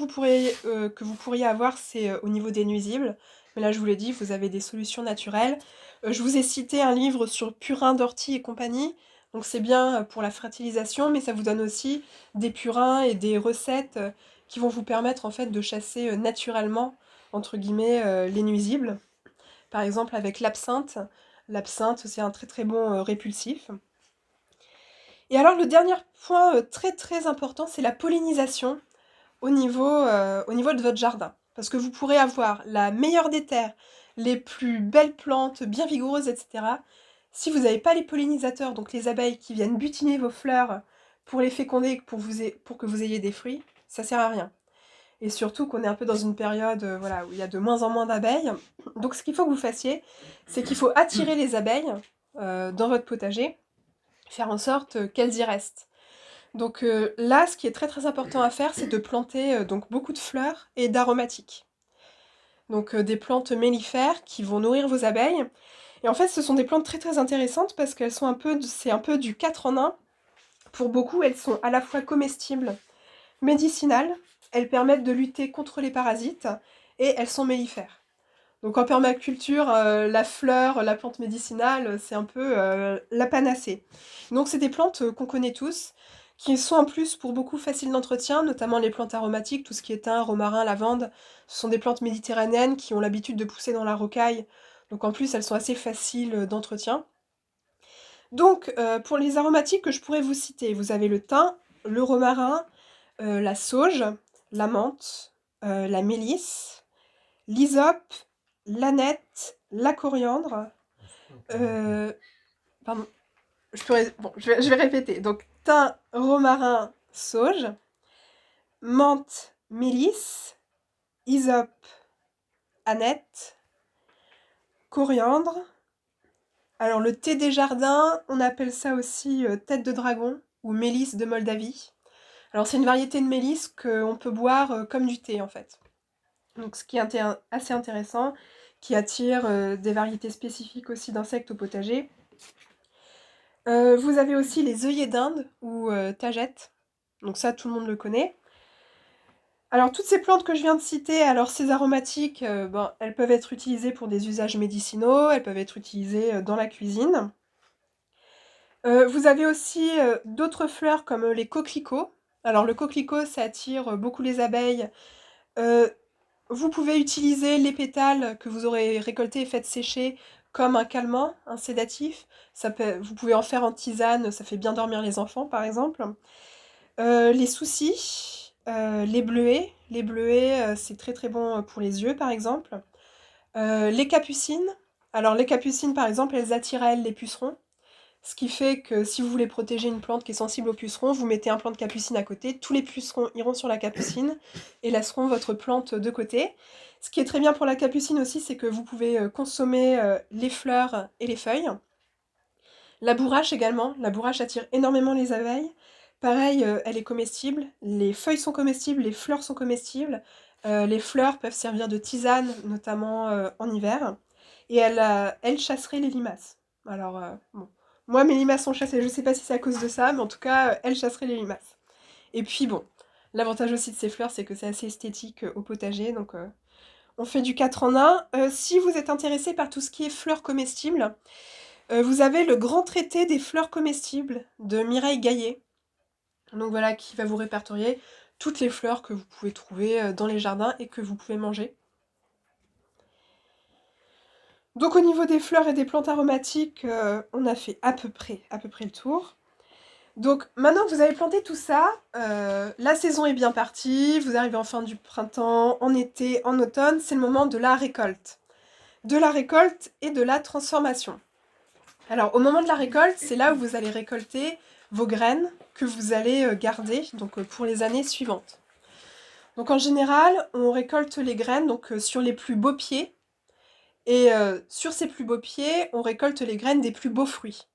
vous pourriez avoir, c'est au niveau des nuisibles. Mais là, je vous l'ai dit, vous avez des solutions naturelles. Je vous ai cité un livre sur purin d'ortie et compagnie. Donc c'est bien pour la fertilisation, mais ça vous donne aussi des purins et des recettes qui vont vous permettre en fait de chasser naturellement, entre guillemets, les nuisibles. Par exemple avec l'absinthe. L'absinthe, c'est un très très bon répulsif. Et alors le dernier point très très important, c'est la pollinisation au niveau de votre jardin. Parce que vous pourrez avoir la meilleure des terres, les plus belles plantes, bien vigoureuses, etc. Si vous n'avez pas les pollinisateurs, donc les abeilles qui viennent butiner vos fleurs pour les féconder, pour que vous ayez des fruits, ça sert à rien. Et surtout qu'on est un peu dans une période voilà, où il y a de moins en moins d'abeilles. Donc ce qu'il faut que vous fassiez, c'est qu'il faut attirer les abeilles dans votre potager, faire en sorte qu'elles y restent. Donc là, ce qui est très, très important à faire, c'est de planter, donc beaucoup de fleurs et d'aromatiques. Donc des plantes mellifères qui vont nourrir vos abeilles. Et en fait, ce sont des plantes très, très intéressantes parce qu'elles sont c'est un peu du 4 en 1. Pour beaucoup, elles sont à la fois comestibles, médicinales, elles permettent de lutter contre les parasites et elles sont mellifères. Donc en permaculture, la fleur, la plante médicinale, c'est un peu, la panacée. Donc c'est des plantes, qu'on connaît tous, qui sont en plus pour beaucoup faciles d'entretien, notamment les plantes aromatiques, tout ce qui est thym, romarin, lavande. Ce sont des plantes méditerranéennes qui ont l'habitude de pousser dans la rocaille, donc en plus elles sont assez faciles, d'entretien. Donc pour les aromatiques que je pourrais vous citer, vous avez le thym, le romarin, la sauge, la menthe, la mélisse, l'hysope, l'aneth, la coriandre, heu, pardon, je vais répéter, donc thym, romarin, sauge, menthe, mélisse, hysope, aneth, coriandre. Alors le thé des jardins, on appelle ça aussi tête de dragon ou mélisse de Moldavie. Alors c'est une variété de mélisse qu'on peut boire comme du thé en fait. Donc ce qui est assez intéressant, qui attire des variétés spécifiques aussi d'insectes au potager. Vous avez aussi les œillets d'Inde ou tagettes. Donc ça, tout le monde le connaît. Alors toutes ces plantes que je viens de citer, alors ces aromatiques, ben, elles peuvent être utilisées pour des usages médicinaux, elles peuvent être utilisées dans la cuisine. Vous avez aussi d'autres fleurs comme les coquelicots. Alors le coquelicot, ça attire beaucoup les abeilles. Euh, Vous pouvez utiliser les pétales que vous aurez récoltés et faites sécher comme un calmant, un sédatif. Vous pouvez en faire en tisane, ça fait bien dormir les enfants par exemple. Les soucis, les bleuets. Les bleuets, c'est très très bon pour les yeux par exemple. Les capucines. Alors les capucines par exemple, elles attirent à elles les pucerons. Ce qui fait que si vous voulez protéger une plante qui est sensible aux pucerons, vous mettez un plant de capucine à côté, tous les pucerons iront sur la capucine et laisseront votre plante de côté. Ce qui est très bien pour la capucine aussi, c'est que vous pouvez consommer les fleurs et les feuilles. La bourrache également, la bourrache attire énormément les abeilles. Pareil, elle est comestible, les feuilles sont comestibles, les fleurs sont comestibles. Les fleurs peuvent servir de tisane, notamment en hiver. Et elle chasserait les limaces. Alors, bon. Moi, mes limaces sont chassées, je sais pas si c'est à cause de ça, mais en tout cas, elle chasserait les limaces. Et puis bon, l'avantage aussi de ces fleurs, c'est que c'est assez esthétique au potager, donc on fait du 4 en 1. Si vous êtes intéressé par tout ce qui est fleurs comestibles, vous avez le grand traité des fleurs comestibles de Mireille Gaillet. Donc voilà, qui va vous répertorier toutes les fleurs que vous pouvez trouver dans les jardins et que vous pouvez manger. Donc au niveau des fleurs et des plantes aromatiques, on a fait à peu près le tour. Donc maintenant que vous avez planté tout ça, la saison est bien partie, vous arrivez en fin du printemps, en été, en automne, c'est le moment de la récolte. De la récolte et de la transformation. Alors au moment de la récolte, c'est là où vous allez récolter vos graines que vous allez garder donc, pour les années suivantes. Donc en général, on récolte les graines donc, sur les plus beaux pieds. Et sur ces plus beaux pieds, on récolte les graines des plus beaux fruits.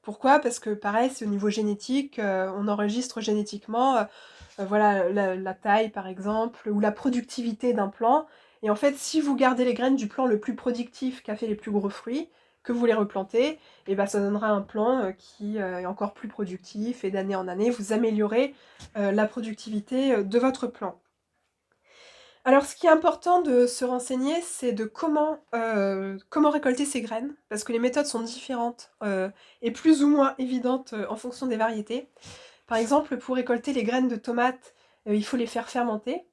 Pourquoi? Parce que pareil, c'est au niveau génétique, on enregistre génétiquement voilà, la taille par exemple, ou la productivité d'un plant. Et en fait, si vous gardez les graines du plant le plus productif qui a fait les plus gros fruits, que vous les replantez, et ben ça donnera un plant qui est encore plus productif et d'année en année, vous améliorez la productivité de votre plant. Alors, ce qui est important de se renseigner, c'est de comment récolter ces graines, parce que les méthodes sont différentes et plus ou moins évidentes en fonction des variétés. Par exemple, pour récolter les graines de tomates, il faut les faire fermenter.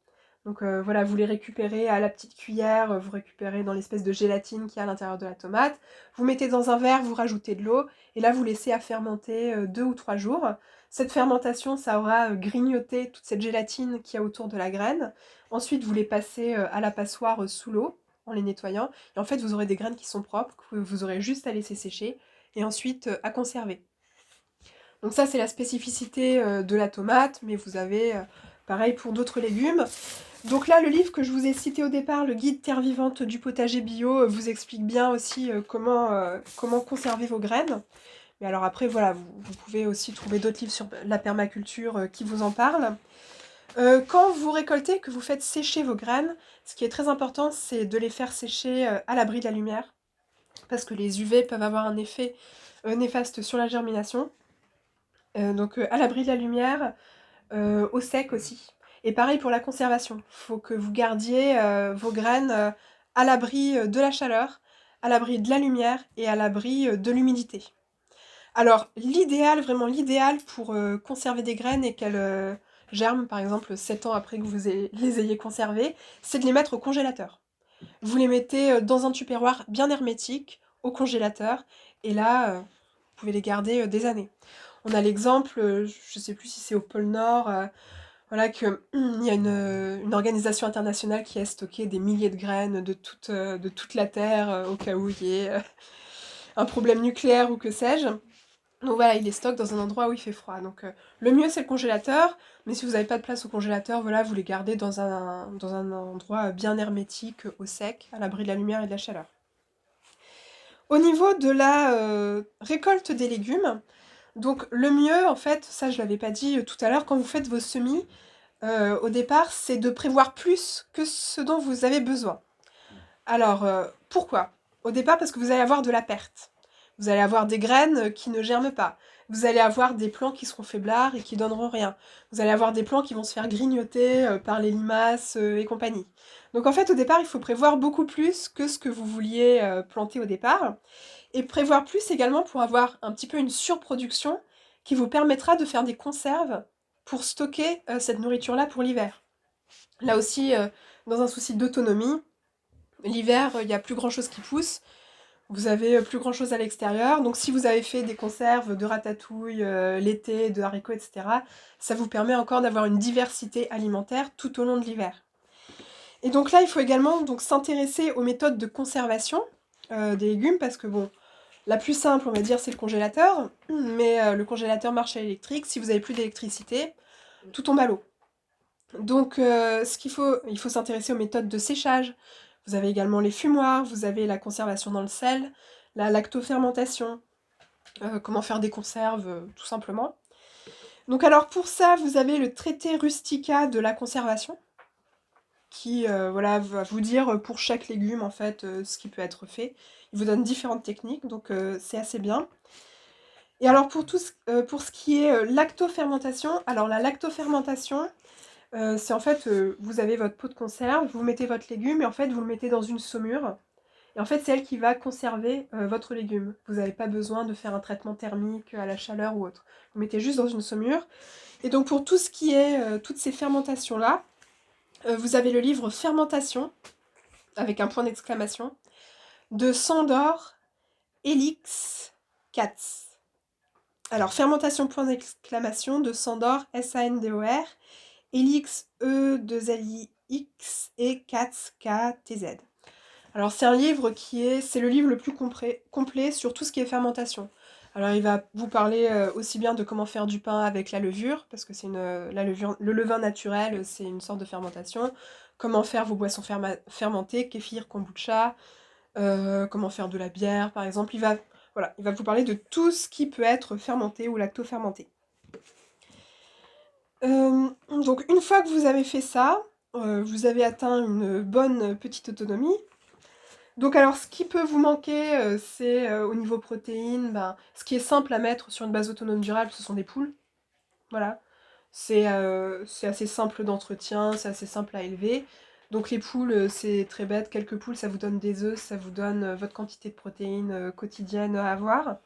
Donc voilà, vous les récupérez à la petite cuillère, vous récupérez dans l'espèce de gélatine qu'il y a à l'intérieur de la tomate. Vous mettez dans un verre, vous rajoutez de l'eau, et là vous laissez à fermenter 2 ou 3 jours. Cette fermentation, ça aura grignoté toute cette gélatine qu'il y a autour de la graine. Ensuite, vous les passez à la passoire sous l'eau, en les nettoyant. Et en fait, vous aurez des graines qui sont propres, que vous aurez juste à laisser sécher, et ensuite à conserver. Donc ça, c'est la spécificité de la tomate, mais vous avez pareil pour d'autres légumes. Donc là, le livre que je vous ai cité au départ, le guide Terre vivante du potager bio, vous explique bien aussi comment conserver vos graines. Mais alors après, voilà, vous pouvez aussi trouver d'autres livres sur la permaculture qui vous en parlent. Quand vous récoltez, que vous faites sécher vos graines, ce qui est très important, c'est de les faire sécher à l'abri de la lumière, parce que les UV peuvent avoir un effet néfaste sur la germination. Donc à l'abri de la lumière, au sec aussi. Et pareil pour la conservation. Il faut que vous gardiez vos graines à l'abri de la chaleur, à l'abri de la lumière et à l'abri de l'humidité. Alors l'idéal, vraiment l'idéal pour conserver des graines et qu'elles germent par exemple 7 ans après que les ayez conservées, c'est de les mettre au congélateur. Vous les mettez dans un tupperware bien hermétique, au congélateur, et là, vous pouvez les garder des années. On a l'exemple, je ne sais plus si c'est au pôle Nord, voilà qu'il y a une organisation internationale qui a stocké des milliers de graines de toute la Terre au cas où il y ait un problème nucléaire ou que sais-je. Donc voilà, il les stocke dans un endroit où il fait froid. Donc le mieux c'est le congélateur, mais si vous n'avez pas de place au congélateur, voilà, vous les gardez dans un endroit bien hermétique, au sec, à l'abri de la lumière et de la chaleur. Au niveau de la récolte des légumes, donc le mieux en fait, ça je l'avais pas dit tout à l'heure, quand vous faites vos semis, au départ, c'est de prévoir plus que ce dont vous avez besoin. Alors, pourquoi? Au départ, parce que vous allez avoir de la perte. Vous allez avoir des graines qui ne germent pas. Vous allez avoir des plants qui seront faiblards et qui donneront rien. Vous allez avoir des plants qui vont se faire grignoter par les limaces et compagnie. Donc en fait, au départ, il faut prévoir beaucoup plus que ce que vous vouliez planter au départ. Et prévoir plus également pour avoir un petit peu une surproduction qui vous permettra de faire des conserves pour stocker cette nourriture-là pour l'hiver. Là aussi, dans un souci d'autonomie, l'hiver, il n'y a plus grand-chose qui pousse. Vous avez plus grand-chose à l'extérieur. Donc si vous avez fait des conserves de ratatouille l'été, de haricots, etc., ça vous permet encore d'avoir une diversité alimentaire tout au long de l'hiver. Et donc là, il faut également donc s'intéresser aux méthodes de conservation des légumes parce que bon, la plus simple, on va dire, c'est le congélateur, mais le congélateur marche à l'électrique. Si vous n'avez plus d'électricité, tout tombe à l'eau. Donc, il faut s'intéresser aux méthodes de séchage. Vous avez également les fumoirs, vous avez la conservation dans le sel, la lactofermentation, comment faire des conserves, tout simplement. Donc alors pour ça, vous avez le traité Rustica de la conservation, qui voilà, va vous dire pour chaque légume en fait ce qui peut être fait. Il vous donne différentes techniques, donc c'est assez bien. Et alors pour ce qui est lactofermentation, alors la lactofermentation, c'est en fait, vous avez votre pot de conserve, vous mettez votre légume et en fait vous le mettez dans une saumure. Et en fait c'est elle qui va conserver votre légume. Vous n'avez pas besoin de faire un traitement thermique à la chaleur ou autre. Vous mettez juste dans une saumure. Et donc pour tout ce qui est toutes ces fermentations-là, vous avez le livre Fermentation, avec un point d'exclamation, de Sandor Elix Katz. Alors, fermentation, point d'exclamation, de Sandor, S-A-N-D-O-R, Elix, E-2-L-I-X et Katz, K-T-Z. Alors, c'est le livre le plus complet sur tout ce qui est fermentation. Alors, il va vous parler aussi bien de comment faire du pain avec la levure, parce que la levure, le levain naturel, c'est une sorte de fermentation. Comment faire vos boissons fermentées, kéfir, kombucha, comment faire de la bière, par exemple. Il va vous parler de tout ce qui peut être fermenté ou lacto-fermenté. Donc une fois que vous avez fait ça, vous avez atteint une bonne petite autonomie. Donc alors ce qui peut vous manquer, c'est au niveau protéines, ben, ce qui est simple à mettre sur une base autonome durable, ce sont des poules. Voilà. C'est assez simple d'entretien, c'est assez simple à élever. Donc les poules, c'est très bête, quelques poules, ça vous donne des œufs, ça vous donne votre quantité de protéines quotidienne à avoir.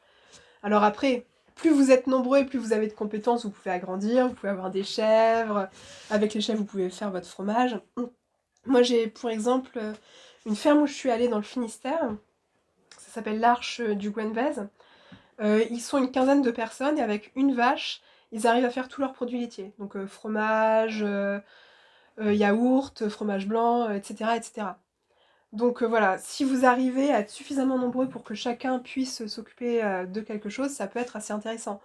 Alors après, plus vous êtes nombreux et plus vous avez de compétences, vous pouvez agrandir, vous pouvez avoir des chèvres. Avec les chèvres, vous pouvez faire votre fromage. Moi, j'ai pour exemple une ferme où je suis allée dans le Finistère. Ça s'appelle l'Arche du Gwenvez. Ils sont une quinzaine de personnes et avec une vache, ils arrivent à faire tous leurs produits laitiers. Donc fromage, yaourt, fromage blanc, etc., etc. Donc voilà, si vous arrivez à être suffisamment nombreux pour que chacun puisse s'occuper de quelque chose, ça peut être assez intéressant.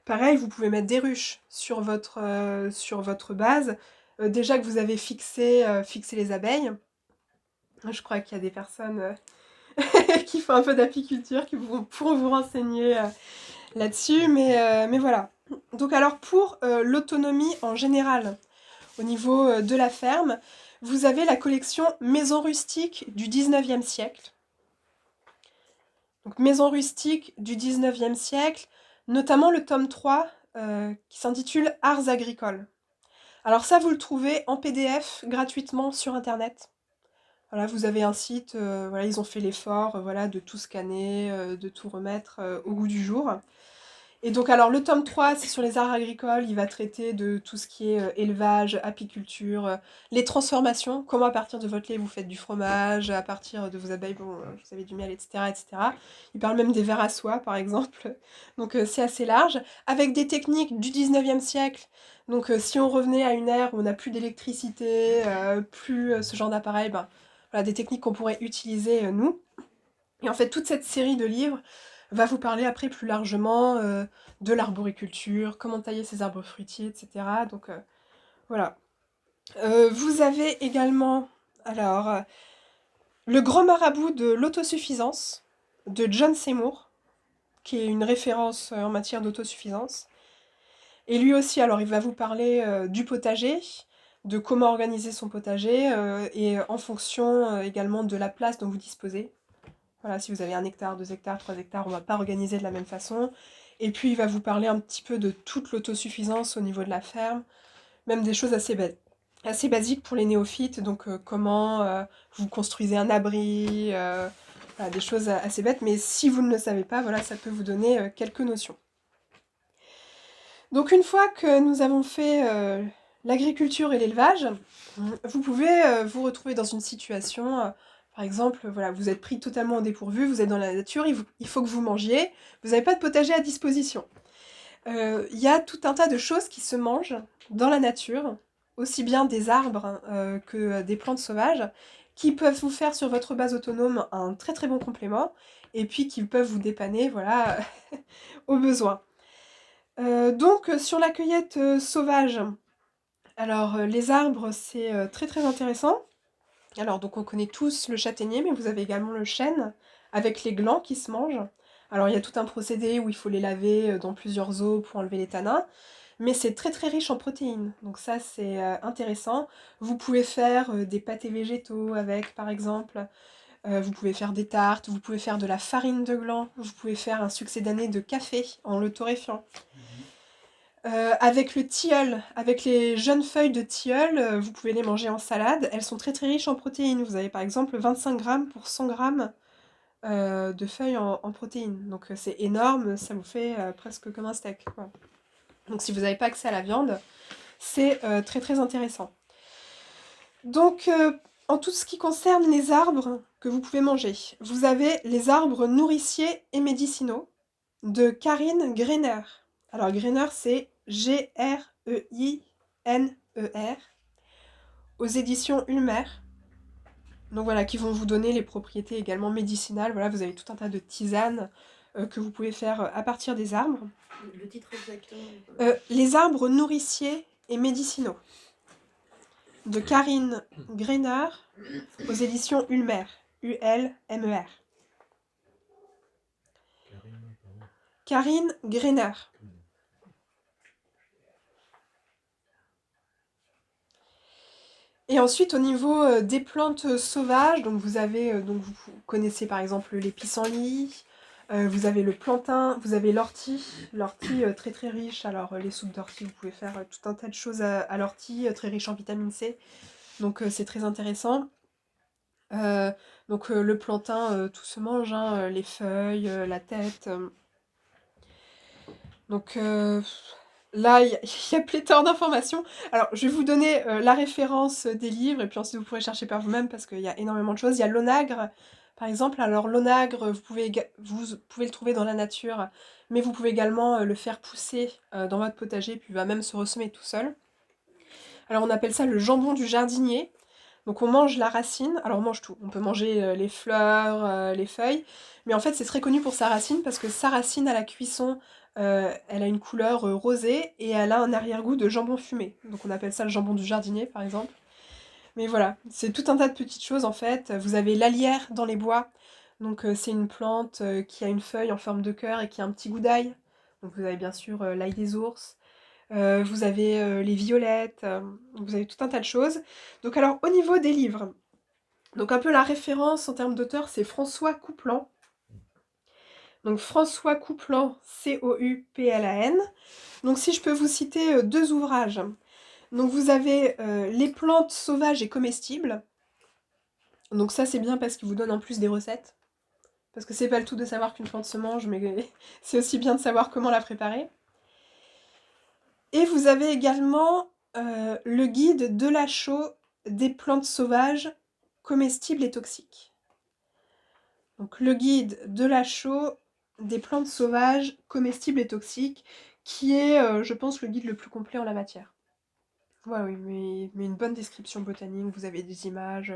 Pareil, vous pouvez mettre des ruches sur votre base. Déjà que vous avez fixé les abeilles, je crois qu'il y a des personnes qui font un peu d'apiculture qui pourront vous renseigner là-dessus, mais voilà. Donc alors pour l'autonomie en général, au niveau de la ferme, vous avez la collection Maison rustique du 19e siècle. Donc Maison rustique du 19e siècle, notamment le tome 3 qui s'intitule Arts agricoles. Alors ça, vous le trouvez en PDF gratuitement sur Internet. Voilà, vous avez un site, voilà, ils ont fait l'effort, voilà, de tout scanner, de tout remettre au goût du jour. Et donc alors le tome 3, c'est sur les arts agricoles, il va traiter de tout ce qui est élevage, apiculture, les transformations, comment à partir de votre lait vous faites du fromage, à partir de vos abeilles, bon, vous avez du miel, etc., etc. Il parle même des vers à soie, par exemple. Donc c'est assez large, avec des techniques du 19e siècle. Donc si on revenait à une ère où on n'a plus d'électricité, plus ce genre d'appareil, ben, voilà, des techniques qu'on pourrait utiliser nous. Et en fait, toute cette série de livres va vous parler après plus largement de l'arboriculture, comment tailler ses arbres fruitiers, etc. Donc voilà. Vous avez également, alors, Le Grand Marabout de l'Autosuffisance de John Seymour, qui est une référence en matière d'autosuffisance. Et lui aussi, alors il va vous parler du potager, de comment organiser son potager, et en fonction également de la place dont vous disposez. Voilà, si vous avez 1 hectare, 2 hectares, 3 hectares, on ne va pas organiser de la même façon. Et puis il va vous parler un petit peu de toute l'autosuffisance au niveau de la ferme, même des choses assez basiques pour les néophytes, donc comment vous construisez un abri, voilà, des choses assez bêtes, mais si vous ne le savez pas, voilà, ça peut vous donner quelques notions. Donc une fois que nous avons fait l'agriculture et l'élevage, vous pouvez vous retrouver dans une situation, par exemple, voilà, vous êtes pris totalement au dépourvu, vous êtes dans la nature, il faut que vous mangiez, vous n'avez pas de potager à disposition. Il y a tout un tas de choses qui se mangent dans la nature, aussi bien des arbres que des plantes sauvages, qui peuvent vous faire sur votre base autonome un très très bon complément, et puis qui peuvent vous dépanner, voilà, au besoin. Donc sur la cueillette sauvage, alors les arbres c'est très très intéressant. Alors donc on connaît tous le châtaignier, mais vous avez également le chêne avec les glands qui se mangent. Alors il y a tout un procédé où il faut les laver dans plusieurs eaux pour enlever les tanins, mais c'est très très riche en protéines, donc ça c'est intéressant. Vous pouvez faire des pâtés végétaux avec par exemple, vous pouvez faire des tartes, vous pouvez faire de la farine de gland, vous pouvez faire un succédané de café en le torréfiant. Avec le tilleul, avec les jeunes feuilles de tilleul, vous pouvez les manger en salade. Elles sont très très riches en protéines. Vous avez par exemple 25 grammes pour 100 grammes de feuilles en protéines. Donc c'est énorme, ça vous fait presque comme un steak, quoi. Donc si vous n'avez pas accès à la viande, c'est très très intéressant. Donc en tout ce qui concerne les arbres que vous pouvez manger, vous avez les arbres nourriciers et médicinaux de Karine Greiner. Alors Greiner, c'est Greiner, aux éditions Ulmer. Donc voilà, qui vont vous donner les propriétés également médicinales. Voilà, vous avez tout un tas de tisanes que vous pouvez faire à partir des arbres. Le titre exact. Les arbres nourriciers et médicinaux de Karine Greiner aux éditions Ulmer. U-L-M-E-R. Karine Greiner. Et ensuite, au niveau des plantes sauvages, donc vous avez, donc vous connaissez par exemple les pissenlits, vous avez le plantain, vous avez l'ortie, très très riche. Alors les soupes d'ortie, vous pouvez faire tout un tas de choses à l'ortie, très riche en vitamine C, donc c'est très intéressant. Donc le plantain, tout se mange, hein, les feuilles, la tête. Donc là, il y a pléthore d'informations. Alors, je vais vous donner la référence des livres, et puis ensuite vous pourrez chercher par vous-même, parce qu'il y a énormément de choses. Il y a l'onagre, par exemple. Alors, l'onagre, vous pouvez le trouver dans la nature, mais vous pouvez également le faire pousser dans votre potager, puis il va même se ressemer tout seul. Alors, on appelle ça le jambon du jardinier. Donc, on mange la racine. Alors, on mange tout. On peut manger les fleurs, les feuilles, mais en fait, c'est très connu pour sa racine, parce que sa racine à la cuisson, elle a une couleur rosée, et elle a un arrière-goût de jambon fumé. Donc, on appelle ça le jambon du jardinier, par exemple. Mais voilà, c'est tout un tas de petites choses, en fait. Vous avez l'alière dans les bois. Donc, c'est une plante qui a une feuille en forme de cœur et qui a un petit goût d'ail. Donc, vous avez bien sûr l'ail des ours. Vous avez les violettes, vous avez tout un tas de choses. Donc alors, au niveau des livres, donc un peu la référence en termes d'auteur, c'est François Couplan. Donc François Couplan, C-O-U-P-L-A-N. Donc si je peux vous citer 2 ouvrages. Donc vous avez Les plantes sauvages et comestibles. Donc ça c'est bien parce qu'il vous donne en plus des recettes. Parce que c'est pas le tout de savoir qu'une plante se mange, mais c'est aussi bien de savoir comment la préparer. Et vous avez également le guide de la chaux des plantes sauvages comestibles et toxiques. Donc le guide de la chaux des plantes sauvages comestibles et toxiques, qui est, je pense, le guide le plus complet en la matière. Ouais, oui, mais une bonne description botanique, vous avez des images.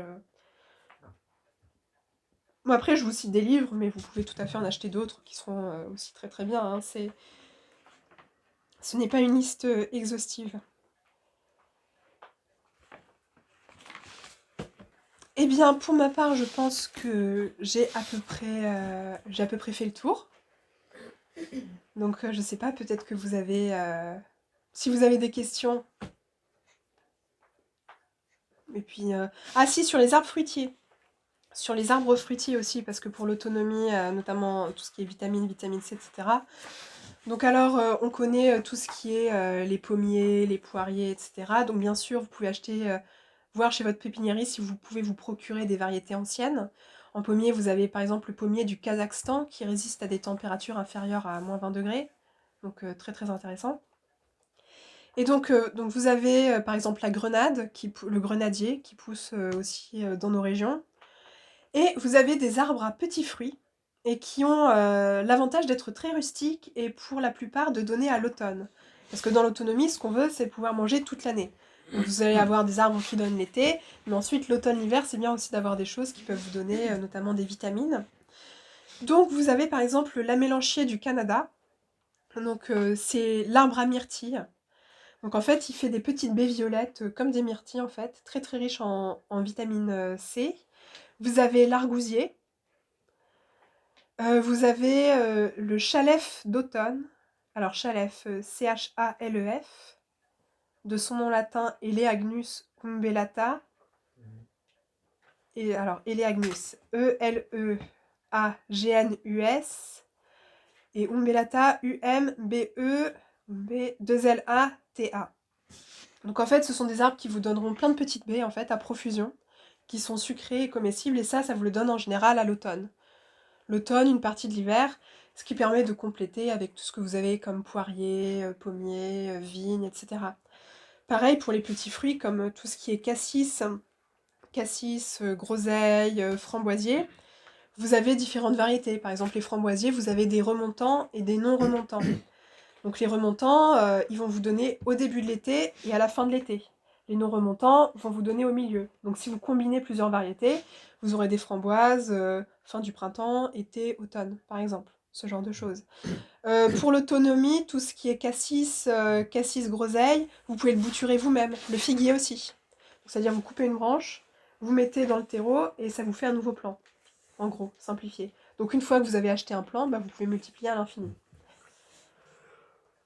Bon, après, je vous cite des livres, mais vous pouvez tout à fait en acheter d'autres qui sont aussi très très bien, hein. Ce n'est pas une liste exhaustive. Eh bien, pour ma part, je pense que j'ai à peu près fait le tour. Donc, je sais pas, peut-être que vous avez, si vous avez des questions. Et puis, ah si, sur les arbres fruitiers. Sur les arbres fruitiers aussi, parce que pour l'autonomie, notamment tout ce qui est vitamines, vitamine C, etc. Donc alors, on connaît tout ce qui est les pommiers, les poiriers, etc. Donc bien sûr, vous pouvez acheter, voir chez votre pépiniériste si vous pouvez vous procurer des variétés anciennes. En pommier, vous avez par exemple le pommier du Kazakhstan qui résiste à des températures inférieures à -20 degrés. Donc très très intéressant. Et donc vous avez par exemple la grenade, le grenadier qui pousse aussi dans nos régions. Et vous avez des arbres à petits fruits et qui ont l'avantage d'être très rustiques et pour la plupart de donner à l'automne. Parce que dans l'autonomie, ce qu'on veut, c'est pouvoir manger toute l'année. Donc vous allez avoir des arbres qui donnent l'été, mais ensuite l'automne, l'hiver, c'est bien aussi d'avoir des choses qui peuvent vous donner notamment des vitamines. Donc vous avez par exemple la mélanchier du Canada. Donc c'est l'arbre à myrtille. Donc en fait, il fait des petites baies violettes comme des myrtilles en fait, très très riches en vitamine C. Vous avez l'argousier. Vous avez, le chalef d'automne. Alors chalef, Chalef, de son nom latin Eleagnus umbellata et alors Eleagnus, Eleagnus et umbellata, Umbelata. Donc en fait, ce sont des arbres qui vous donneront plein de petites baies en fait, à profusion, qui sont sucrées et comestibles et ça vous le donne en général à l'automne. L'automne, une partie de l'hiver, ce qui permet de compléter avec tout ce que vous avez comme poirier, pommier, vigne, etc. Pareil pour les petits fruits comme tout ce qui est cassis, groseille, framboisier. Vous avez différentes variétés. Par exemple, les framboisiers, vous avez des remontants et des non remontants. Donc les remontants, ils vont vous donner au début de l'été et à la fin de l'été. Les non remontants vont vous donner au milieu. Donc si vous combinez plusieurs variétés, vous aurez des framboises fin du printemps, été, automne, par exemple. Ce genre de choses. Pour l'autonomie, tout ce qui est cassis groseille, vous pouvez le bouturer vous-même. Le figuier aussi. C'est-à-dire vous coupez une branche, vous mettez dans le terreau et ça vous fait un nouveau plant. En gros, simplifié. Donc une fois que vous avez acheté un plant, bah, vous pouvez multiplier à l'infini.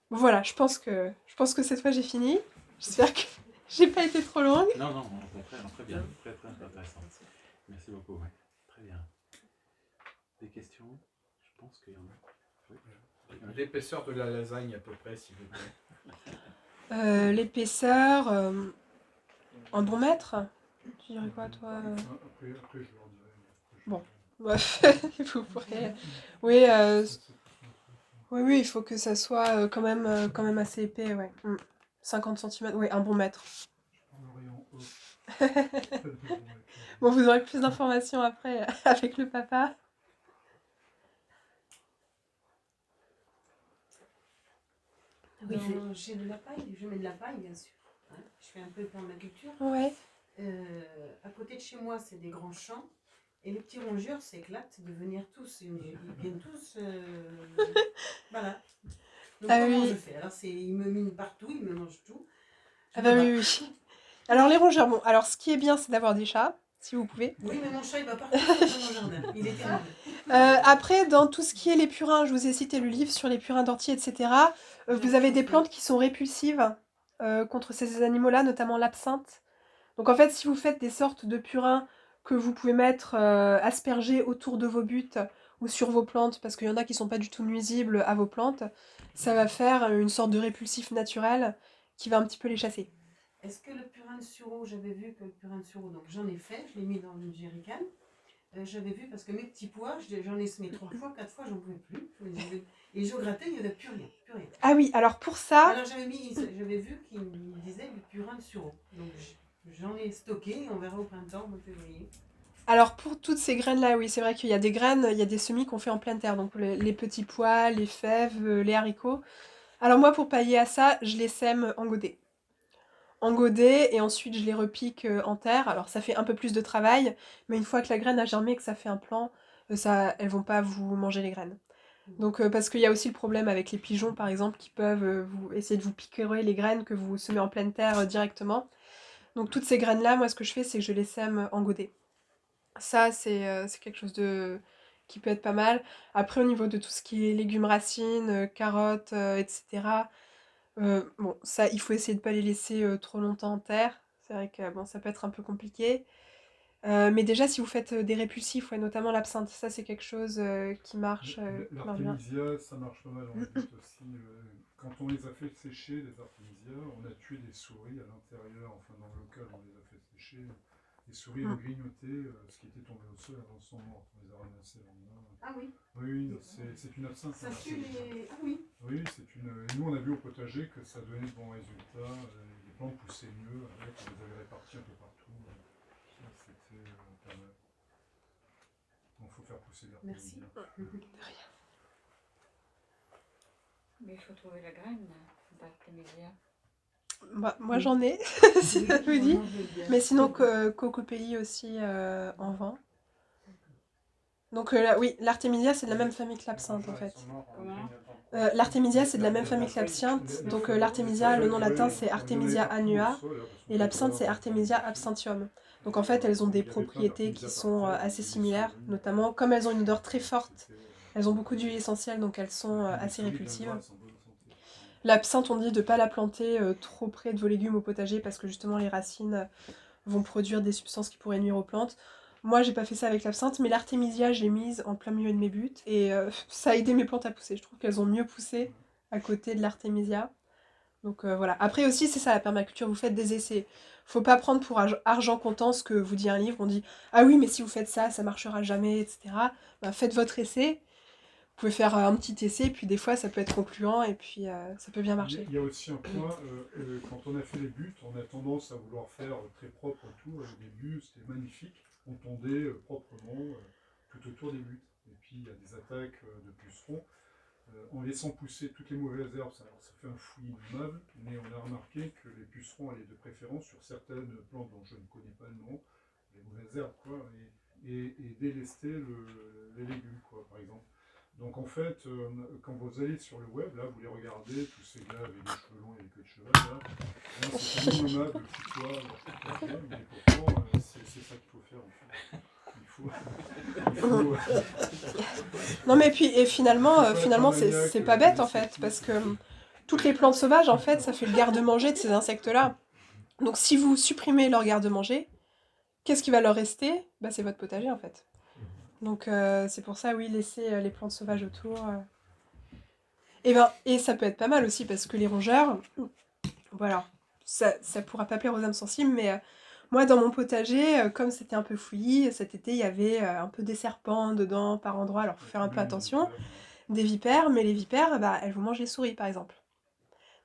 Voilà, je pense que cette fois j'ai fini. J'espère que j'ai pas été trop longue. Non, non, au contraire, très bien, très très intéressant. Merci beaucoup, ouais. Très bien. Des questions? Je pense qu'il y en a. Oui. L'épaisseur de la lasagne à peu près, s'il vous plaît. L'épaisseur, un bon mètre. Tu dirais quoi, toi Après, je leur dirai. Bon, bref, vous pourrez. Oui, oui, il faut que ça soit quand même assez épais, ouais. 50 cm, oui, un bon mètre. Bon, vous aurez plus d'informations après avec le papa. Oui, j'ai de la paille, je mets de la paille bien sûr. Hein. Je fais un peu de permaculture. Ouais. À côté de chez moi, c'est des grands champs. Et les petits rongeurs s'éclatent de venir tous. Ils viennent tous. Voilà. Donc comment je fais? Alors ils me minent partout, ils me mangent tout. Ah bah oui, oui. Alors les rongeurs, bon, alors ce qui est bien, c'est d'avoir des chats, si vous pouvez. Oui, mais mon chat, il va partout dans mon jardin. Il est terrible. Après, dans tout ce qui est les purins, je vous ai cité le livre sur les purins d'ortie, etc. Vous avez des plantes qui sont répulsives contre ces animaux-là, notamment l'absinthe. Donc en fait, si vous faites des sortes de purins que vous pouvez mettre aspergés autour de vos buts ou sur vos plantes, parce qu'il y en a qui sont pas du tout nuisibles à vos plantes, ça va faire une sorte de répulsif naturel qui va un petit peu les chasser. Est-ce que le purin de sureau, j'avais vu que le purin de sureau, donc j'en ai fait, je l'ai mis dans une jerrycan. J'avais vu parce que mes petits pois, j'en ai semé 3 fois, 4 fois, j'en pouvais plus. Et je grattais, il n'y avait plus rien, plus rien. Ah oui, alors pour ça. Alors j'avais vu qu'il disait du purin de sureau. Donc j'en ai stocké, on verra au printemps, au février. Alors pour toutes ces graines-là, oui, c'est vrai qu'il y a des graines, il y a des semis qu'on fait en pleine terre, donc les petits pois, les fèves, les haricots. Alors moi, pour pallier à ça, je les sème en godet. En godet, et ensuite je les repique en terre. Alors ça fait un peu plus de travail, mais une fois que la graine a germé et que ça fait un plant, elles vont pas vous manger les graines. Donc, parce qu'il y a aussi le problème avec les pigeons, par exemple, qui peuvent essayer de vous piquer les graines que vous semez en pleine terre directement. Donc, toutes ces graines-là, moi, ce que je fais, c'est que je les sème en godet. Ça, c'est quelque chose qui peut être pas mal. Après, au niveau de tout ce qui est légumes racines, carottes, etc., bon, ça, il faut essayer de pas les laisser trop longtemps en terre. C'est vrai que bon, ça peut être un peu compliqué. Mais déjà, si vous faites des répulsifs, ouais, notamment l'absinthe, ça c'est quelque chose qui marche bien. L'artémisia, ça marche pas mal dans les buts aussi. Quand on les a fait sécher, les artémisia, on a tué des souris à l'intérieur, enfin dans le local, on les a fait sécher. Les souris ont grignoté ce qui était tombé au sol avant son mort. On les a ramassés le lendemain. Ah oui. Oui, c'est une absinthe. Ça tue les... Ah oui. Oui, nous on a vu au potager que ça donnait de bons résultats. Les plantes poussaient mieux avec, on les avait répartis un peu partout. C'était pas mal. Donc il faut faire pousser l'artémisia. Merci. Mais il faut trouver la graine d'artémisia. Bah, moi j'en ai, si ça vous dit. Mais sinon, Cocopelli aussi en vend. Donc oui, l'artémisia c'est de la même famille que l'absinthe en fait. L'artémisia c'est de la même famille que l'absinthe. Donc l'artémisia, le nom latin c'est Artemisia annua et l'absinthe c'est Artemisia absinthium. Donc en fait elles ont des propriétés qui sont assez similaires, notamment comme elles ont une odeur très forte, elles ont beaucoup d'huile essentielle donc elles sont assez répulsives. L'absinthe, on dit de ne pas la planter trop près de vos légumes au potager parce que justement les racines vont produire des substances qui pourraient nuire aux plantes. Moi, j'ai pas fait ça avec l'absinthe, mais l'artémisia, j'ai mise en plein milieu de mes buts et ça a aidé mes plantes à pousser. Je trouve qu'elles ont mieux poussé à côté de l'artémisia. Donc voilà. Après aussi, c'est ça la permaculture, vous faites des essais. Faut pas prendre pour argent comptant ce que vous dit un livre. On dit ah oui, mais si vous faites ça, ça marchera jamais, etc. Bah, faites votre essai. Vous pouvez faire un petit essai, puis des fois ça peut être concluant et puis ça peut bien marcher. Il y a aussi un point, quand on a fait les buts, on a tendance à vouloir faire très propre tout. Au début, c'était magnifique. On tondait proprement tout autour des buts. Et puis il y a des attaques de pucerons. En laissant pousser toutes les mauvaises herbes, ça fait un fouillis innommable, mais on a remarqué que les pucerons allaient de préférence sur certaines plantes dont je ne connais pas le nom, les mauvaises herbes, quoi, et délester les légumes, quoi, par exemple. Donc en fait, quand vous allez sur le web, là, vous les regardez, tous ces gars avec des cheveux longs et des queues de cheval, là c'est innommable, le foutoir, mais pourtant, c'est ça qu'il faut faire, en fait. Non mais puis et finalement c'est pas bête en fait parce que toutes les plantes sauvages en fait ça fait le garde-manger de ces insectes-là. Donc si vous supprimez leur garde-manger, qu'est-ce qui va leur rester? Bah c'est votre potager en fait. Donc c'est pour ça oui laisser les plantes sauvages autour. Et ça peut être pas mal aussi parce que les rongeurs, voilà, ça pourra pas plaire aux âmes sensibles mais moi, dans mon potager, comme c'était un peu fouillis, cet été, il y avait un peu des serpents dedans par endroits, alors il faut faire un peu attention. Des vipères, mais les vipères, bah, elles vous mangent les souris, par exemple.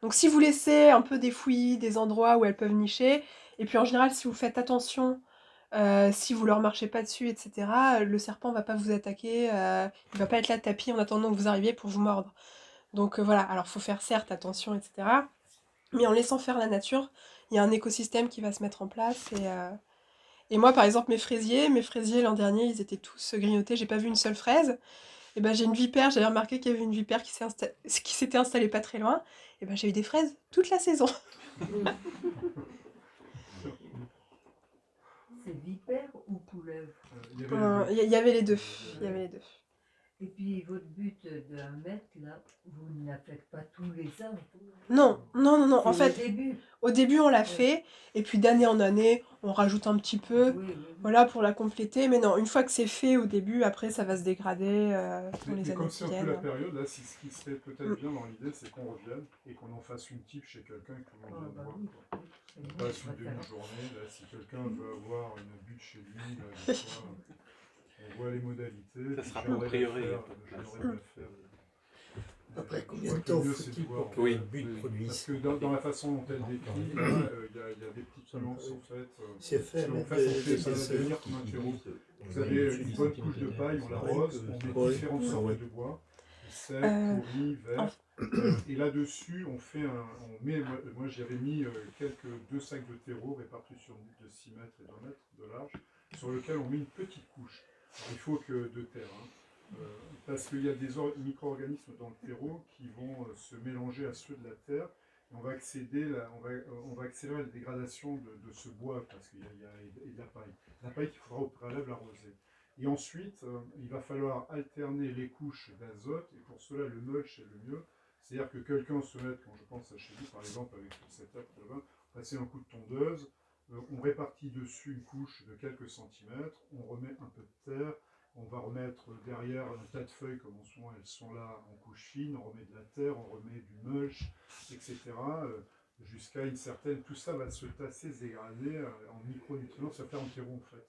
Donc si vous laissez un peu des fouillis, des endroits où elles peuvent nicher, et puis en général, si vous faites attention, si vous leur marchez pas dessus, etc., le serpent va pas vous attaquer, il va pas être là de tapis en attendant que vous arriviez pour vous mordre. Donc voilà, alors faut faire certes attention, etc., mais en laissant faire la nature, il y a un écosystème qui va se mettre en place et moi, par exemple, mes fraisiers l'an dernier, ils étaient tous grignotés, j'ai pas vu une seule fraise. Et ben j'ai une vipère, j'avais remarqué qu'il y avait une vipère qui s'était installée pas très loin. Et ben j'ai eu des fraises toute la saison. C'est vipère ou couleuvre? Il y avait les deux. Il y avait les deux. Et puis votre but de 1 mètre, là, vous ne la faites pas tous les ans? Non. En fait, au début on l'a Oui. fait, et puis d'année en année, on rajoute un petit peu, Oui. voilà, pour la compléter. Mais non, une fois que c'est fait au début, après ça va se dégrader dans les mais années comme qui c'est un peu viennent. la période, là, ce qui serait peut-être bien dans l'idée, c'est qu'on revienne et qu'on en fasse une type chez quelqu'un que tout le monde vienne voir. Quoi. On passe une demi-journée, là, si quelqu'un veut avoir une butte chez lui, là, des fois, on voit les modalités. Ça sera mon priorité. J'aimerais bien faire. Après, combien de temps faut-il pour que le but produise? Parce que dans la façon dont elle décrit, il y a des petites nuances en fait. C'est fait, en fait, on fait ça va devenir comme un terreau. Vous avez une bonne couche de paille, on l'arrose, on met différentes sortes de bois, sec, pourri, vert. Et là-dessus, moi j'y avais mis deux sacs de terreau répartis sur une butte de 6 mètres et d'1 mètre de large, sur lequel on met une petite couche. Il faut que de terre. Parce qu'il y a des micro-organismes dans le terreau qui vont se mélanger à ceux de la terre. Et on va accélérer la dégradation de ce bois parce qu'il y a de la paille. La paille qu'il faudra au préalable arroser. Et ensuite, il va falloir alterner les couches d'azote. Et pour cela, le mulch est le mieux. C'est-à-dire que quelqu'un se mette, quand je pense à chez lui, par exemple, avec cette table de vin, passer un coup de tondeuse, on répartit dessus une couche de quelques centimètres, on remet un peu de terre, on va remettre derrière un tas de feuilles, comme en ce moment elles sont là en couche fine, on remet de la terre, on remet du mulch, etc. Jusqu'à une certaine... Tout ça va se tasser, se dégrader en micronutriments, ça fait un terreau en fait.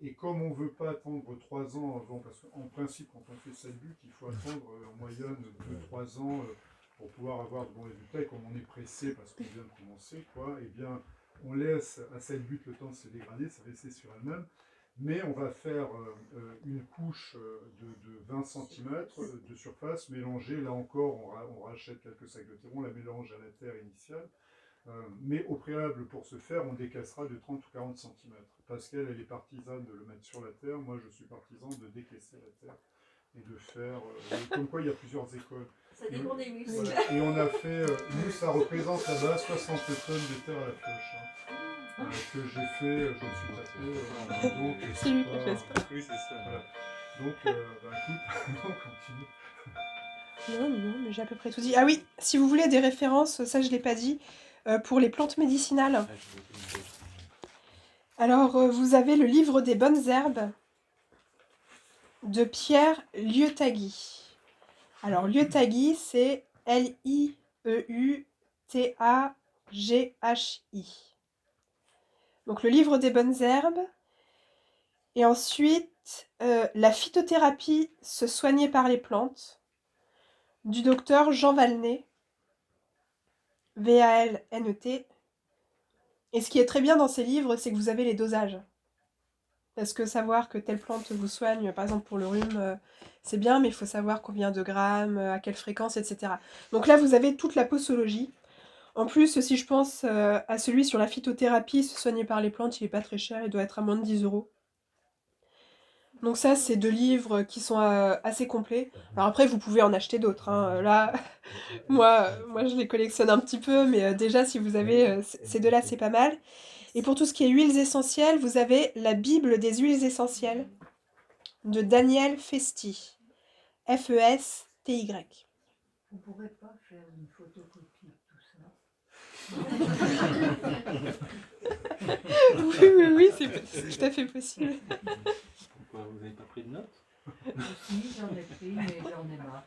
Et comme on ne veut pas attendre 3 ans avant, parce qu'en principe, quand on fait cette butte, il faut attendre en moyenne 2-3 ans pour pouvoir avoir de bons résultats. Et comme on est pressé parce qu'on vient de commencer, eh bien, on laisse à cette butte le temps de se dégrader, ça va rester sur elle-même. Mais on va faire une couche de 20 cm de surface mélangée. Là encore, on rachète quelques sacs de terreau, on la mélange à la terre initiale. Mais au préalable, pour ce faire, on décaissera de 30 ou 40 cm. Pascal, elle est partisane de le mettre sur la terre. Moi, je suis partisan de décaisser la terre et de faire... comme quoi, il y a plusieurs écoles. Ça dépend des muscles. Voilà. Et on a fait... nous, ça représente là-bas 60 tonnes de terre à la pioche. Que j'ai fait, je me suis tapé. Donc, c'est lui qui a fait ça. Oui, c'est ça. Voilà. Donc, écoute, on continue. Non, mais j'ai à peu près tout dit. Ah oui, si vous voulez des références, ça je ne l'ai pas dit, pour les plantes médicinales. Alors, vous avez le livre des bonnes herbes de Pierre Lieutagui. Alors, Lieutagui, c'est Lieutaghi. Donc, le livre des bonnes herbes. Et ensuite, la phytothérapie, se soigner par les plantes, du docteur Jean Valnet, Valnet. Et ce qui est très bien dans ces livres, c'est que vous avez les dosages. Parce que savoir que telle plante vous soigne, par exemple pour le rhume, c'est bien, mais il faut savoir combien de grammes, à quelle fréquence, etc. Donc là, vous avez toute la posologie. En plus, si je pense à celui sur la phytothérapie, se soigner par les plantes, il n'est pas très cher, il doit être à moins de 10 €. Donc ça, c'est 2 livres qui sont assez complets. Alors après, vous pouvez en acheter d'autres. Là, moi, je les collectionne un petit peu, mais déjà, si vous avez ces 2-là, c'est pas mal. Et pour tout ce qui est huiles essentielles, vous avez la Bible des huiles essentielles de Daniel Festi. F-E-S-T-Y. On ne pourrait pas faire une photocopie de tout ça. Oui, c'est tout à fait possible. Pourquoi vous n'avez pas pris de notes? Si, j'en ai pris, mais j'en ai marre.